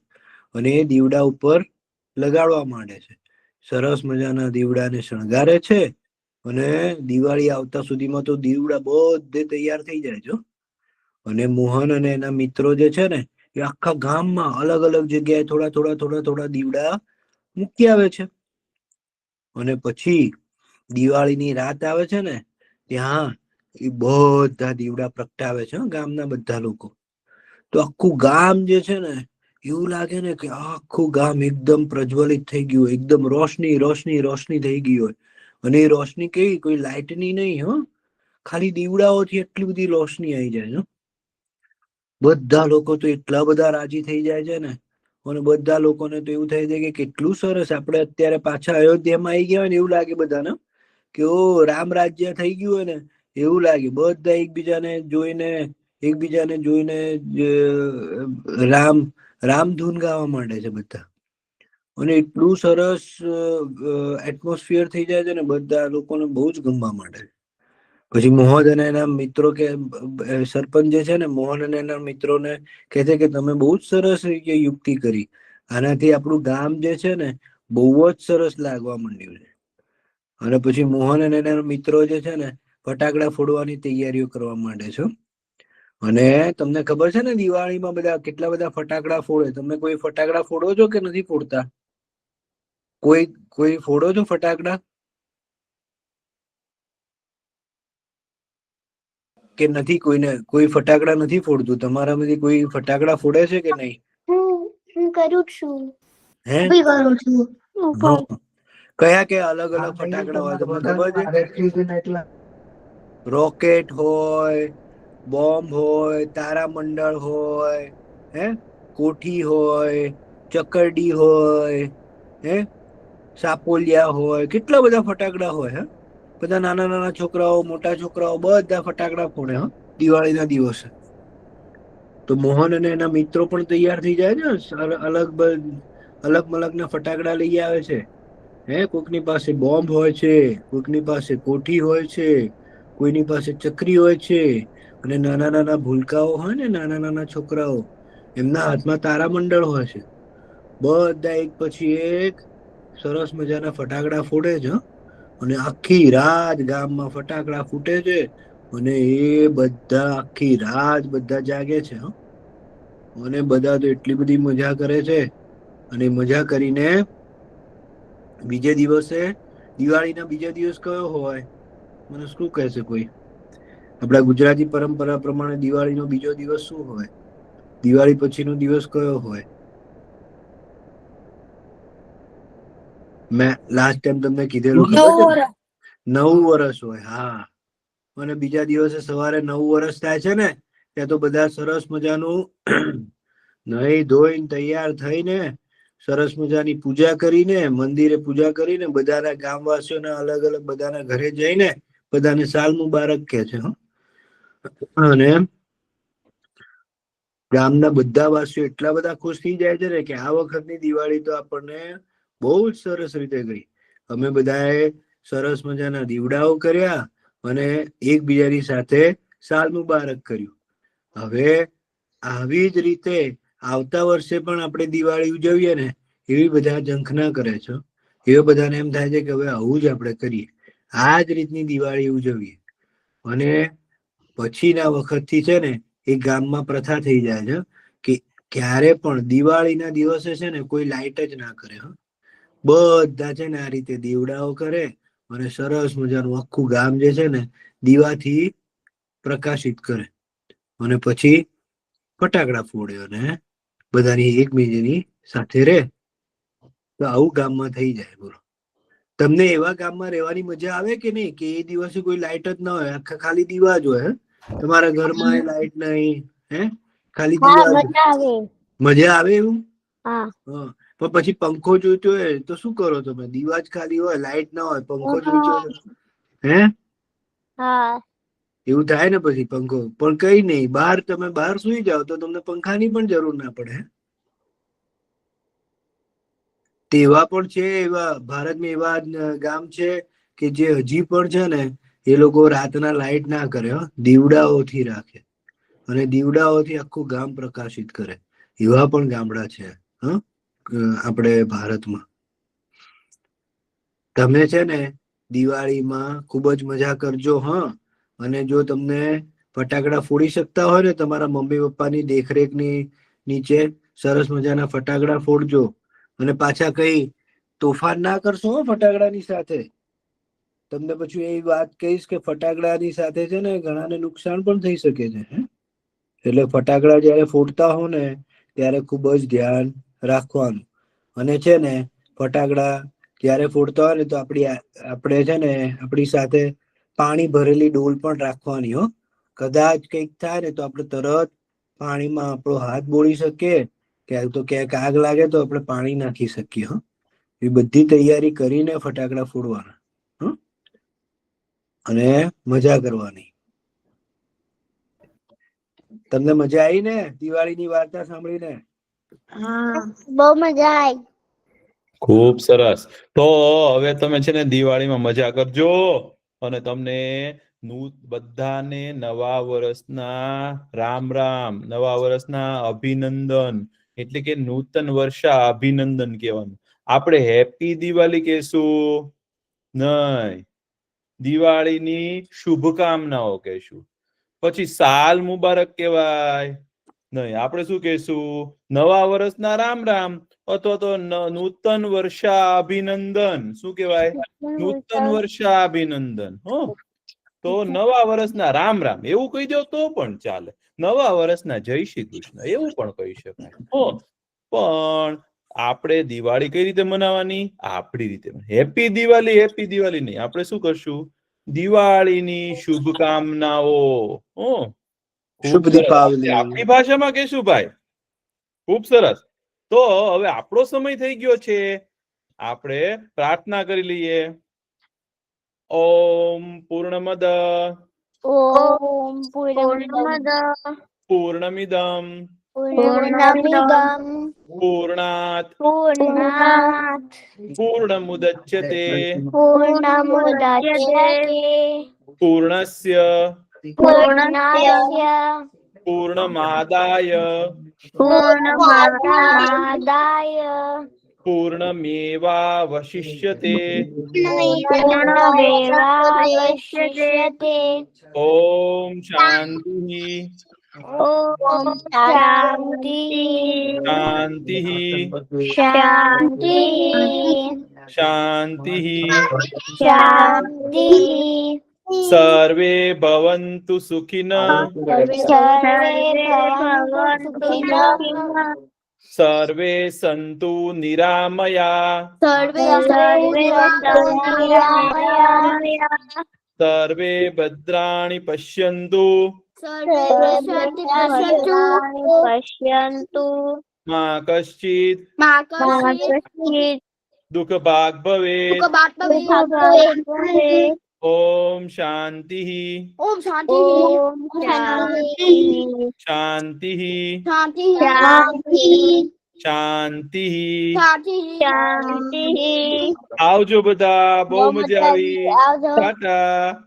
S4: અને એ દીવડા ઉપર લગાડવા માંડે છે. સરસ મજાના દીવડાને શણગારે છે. અને દિવાળી આવતા સુધીમાં તો દીવડા બધે તૈયાર થઈ જાય છે. અને મોહન અને એના મિત્રો જે છે ને એ આખા ગામમાં અલગ અલગ જગ્યાએ થોડા દીવડા મૂકી આવે છે. અને પછી દિવાળીની રાત આવે છે ને ત્યાં એ બધા દીવડા પ્રગટાવે છે ગામના બધા લોકો. તો આખું ગામ જે છે ને એવું લાગે ને કે આખું ગામ એકદમ પ્રજ્વલિત થઈ ગયું હોય, એકદમ રોશની થઈ ગઈ હોય. અને એ રોશની કેવી, કોઈ લાઈટની નહીં, ખાલી દીવડાઓથી એટલી બધી રોશની આવી જાય. બધા લોકો તો એટલા બધા રાજી થઈ જાય છે ને. અને બધા લોકોને તો એવું થાય છે કે કેટલું સરસ, આપણે અત્યારે પાછા અયોધ્યામાં આવી ગયા હોય ને એવું લાગે બધાને, કે ઓ રામ રાજ્ય થઈ ગયું હોય ને એવું લાગે. બધા એકબીજાને જોઈને રામધૂન ગાવા માંડે છે બધા. અને એટલું સરસ એટમોસ્ફિયર થઈ જાય છે ને, બધા લોકોને બહુ જ ગમવા માંડે છે. પછી મોહન અને એના મિત્રો કે સરપંચ જે છે ને મોહન અને એના મિત્રોને કહે છે કે તમે બહુ જ સરસ રીતે યુક્તિ કરી. આનાથી આપણું ગામ જે છે ને બહુ જ સરસ લાગવા માંડ્યું છે. અને પછી મોહન અને એના મિત્રો જે છે ને ફટાકડા ફોડવાની તૈયારીઓ કરવા માંડે છે. અને તમને ખબર છે ને દિવાળીમાં બધા કેટલા બધા ફટાકડા ફોડે? તમે કોઈ ફટાકડા ફોડો છો કે નથી ફોડતા? કોઈ ફોડો છો ફટાકડા કે નથી? કોઈ ફટાકડા નથી ફોડતું? તમારામાંથી કોઈ ફટાકડા ફોડે છે કે નહીં?
S3: હું કરું છું.
S4: હે?
S3: બી કરું છું.
S4: હા. કયા અલગ અલગ ફટાકડા હોય તમને ખબર છે? રોકેટ હોય, બોમ્બ હોય, તારામંડળ હોય, કોઠી હોય, ચકરડી હોય, સાપોલિયા હોય, કેટલા બધા ફટાકડા હોય. બધા નાના છોકરાઓ, મોટા છોકરાઓ બધા ફટાકડા ફોડે દિવાળીના દિવસે. તો મોહન અને એના મિત્રો પણ તૈયાર થઈ જાય છે. અલગ મલગના ફટાકડા લઈ આવે છે. કોઈકની પાસે બોમ્બ હોય છે, કોઈકની પાસે કોઠી હોય છે, કોઈની પાસે ચકરી હોય છે. અને નાના ભૂલકાઓ હોય ને, નાના છોકરાઓ, એમના હાથમાં તારામંડળ હોય છે. બધા એક પછી એક સરસ મજાના ફટાકડા ફોડે છે. અને આખી રાત ગામમાં ફટાકડા ફૂટે છે. અને એ બધા આખી રાત બધા જાગે છે. અને બધા તો એટલી બધી મજા કરે છે, અને મજા કરીને બીજે દિવસે દિવાળીના બીજા દિવસ કયો હોય? મને શું કહેશે કોઈ? આપણા ગુજરાતી પરંપરા પ્રમાણે દિવાળીનો બીજો દિવસ શું હોય? દિવાળી પછીનો દિવસ કયો હોય? મેં લાસ્ટ ટાઈમ તમને કીધેલું ખબર છે? નવું વર્ષ હોય. હા, અને બીજા દિવસે સવારે નવું વર્ષ થાય છે ને, ત્યાં તો બધા સરસ મજાનું નહીં ધોઈને તૈયાર થઈને સરસ મજાની પૂજા કરીને, મંદિરે પૂજા કરીને, બધાના ગામવાસીઓના અલગ અલગ બધાના ઘરે જઈને બધાને સાલ મુબારક કહે છે. અને ગામના બધા વાસીઓ એટલા બધા ખુશ થઈ જાય છે ને કે આ વખતની દિવાળી તો આપણને બહુ જ સરસ રીતે ગઈ. અમે બધાએ સરસ મજાના દીવડાઓ કર્યા અને એકબીજાની સાથે સાલ મુબારક કર્યું. હવે આવી જ રીતે આવતા વર્ષે પણ આપણે દિવાળી ઉજવીએ ને, એવી બધા ઝંખના કરે છે. એવા બધાને એમ થાય છે કે હવે આવું જ આપણે કરીએ, આ જ રીતની દિવાળી ઉજવીએ. અને પછીના વખતથી છે ને એ ગામમાં પ્રથા થઈ જાય છે કે ક્યારે પણ દિવાળીના દિવસે છે ને કોઈ લાઈટ જ ના કરે. બધા છે ને આ રીતે દીવડાઓ કરે અને સરસ મજાનું આખું ગામ જે છે ને દીવાથી પ્રકાશિત કરે, અને પછી ફટાકડા ફોડે અને બધાની એકબીજાની સાથે રહે. તો આવું ગામમાં થઈ જાય. બોલો, તમને એવા ગામમાં રહેવાની મજા આવે કે નહીં કે એ દિવસે કોઈ લાઈટ જ ના હોય, આખા ખાલી દીવા જ હોય? તમારા ઘરમાં લાઈટ નહીં, હે? ખાલી દીવા જ. મજા આવે એવું? હા. પણ પછી પંખો જોઈતો હોય તો શું કરો તમે? દીવા જ ખાલી હોય, લાઈટ ના હોય, પંખો જોઈતો હોય, હે? હા, એવું થાય ને પછી પંખો. પણ કઈ નહીં, તમે બહાર સુઈ જાઓ તો તમને પંખાની પણ જરૂર ના પડે. તેવા પણ છે, એવા ભારતમાં એવા ગામ છે કે જે હજી પણ છે ને એ લોકો રાતના લાઈટ ના કરે, દીવડાઓથી રાખે અને દીવડાઓથી આખું ગામ પ્રકાશિત કરે. એવા પણ ગામડા છે આપણે ભારતમાં. તમે છે ને દિવાળીમાં ખૂબ જ મજા કરજો. અને જો તમને ફટાકડા ફોડી શકતા હોય ને તમારા મમ્મી પપ્પાની દેખરેખની નીચે, સરસ મજાના ફટાકડા ફોડજો. અને પાછા કઈ તોફાન ના કરશો ફટાકડાની સાથે. તમને પછી એ વાત કહીશ કે ફટાકડાની સાથે છે ને ઘણાને નુકસાન પણ થઈ શકે છે. એટલે ફટાકડા જયારે ફોડતા હો ને ત્યારે ખૂબ જ ધ્યાન રાખવાનું. અને છે ને ફટાકડા જયારે ફોડતા હોય ને તો આપણે છે ને આપણી સાથે પાણી ભરેલી ડોલ પણ રાખવાની. કદાચ કંઈક થાય ને તો આપણે તરત પાણીમાં આપણો હાથ બોળી શકીએ, ક્યાંક તો ક્યાંક આગ લાગે તો આપણે પાણી નાખી શકીએ. એ બધી તૈયારી કરીને ફટાકડા ફોડવાના અને મજા કરવાની. તમને મજા આવી ને દિવાળીની વાર્તા સાંભળીને?
S2: હા, બહુ મજા આવી.
S1: ખૂબ સરસ. તો હવે તમે છે ને દિવાળીમાં મજા કરજો, અને તમને બધાને નવા વર્ષના રામ રામ, નવા વર્ષના અભિનંદન, એટલે કે નૂતન વર્ષા અભિનંદન કહેવાનું. આપણે હેપી દિવાળી કહેશું નહીં, દિવાળીની શુભકામનાઓ કહેશું. પછી સાલ મુબારક કહેવાય નહીં, આપણે શું કહેશું? નવા વર્ષના રામ રામ, અથવા તો નૂતન વર્ષા અભિનંદન. શું કહેવાય? નૂતન વર્ષા અભિનંદન. તો નવા વર્ષના રામ રામ એવું કહી દો તો પણ ચાલે. નવા વર્ષના જય શ્રી કૃષ્ણ એવું પણ કહી શકાય. પણ આપણે દિવાળી કઈ રીતે મનાવવાની? આપણી રીતે. હેપી દિવાળી નહીં, આપણે શું કરશું? દિવાળીની શુભકામનાઓ.
S4: શુભ દીપાવલી.
S1: આપણી ભાષામાં કહેશું ભાઈ. ખૂબ સરસ. તો હવે આપણો સમય થઈ ગયો છે, આપણે પ્રાર્થના કરી લઈએ. ઓમ પૂર્ણમદ પૂર્ણમિદમ પૂર્ણાત પૂર્ણમુદચ્યતે પૂર્ણસ્ય પૂર્ણમાદાય પૂર્ણમેવાવશિષ્યતે. ઓમ શાંતિ
S2: ઓમ શાંતિ
S1: શાંતિ
S2: શાંતિ
S1: શાંતિ
S2: શાંતિ
S1: સર્વે ભવन्तु સુખિનઃ
S2: સર્વે ભવन्तુ સુખિનઃ
S1: સર્વે સંતુ નિરામયા
S2: સર્વે સંતુ નિરામયા
S1: સર્વે ભદ્રાણિ પશ્યन्तુ
S2: પશ્યन्तુ
S1: મા કશ્ચિત
S2: મા કશ્ચિત
S1: દુઃખ ભાગ ભવેત
S2: ભવેત.
S1: ઓમ શાંતિ
S2: ઓમ શાંતિ
S1: શાંતિ
S2: શાંતિ
S1: શાંતિ
S2: શાંતિ.
S1: આવજો બધા, બહુ મજા આવી.
S2: આવજો.
S1: ટાટા.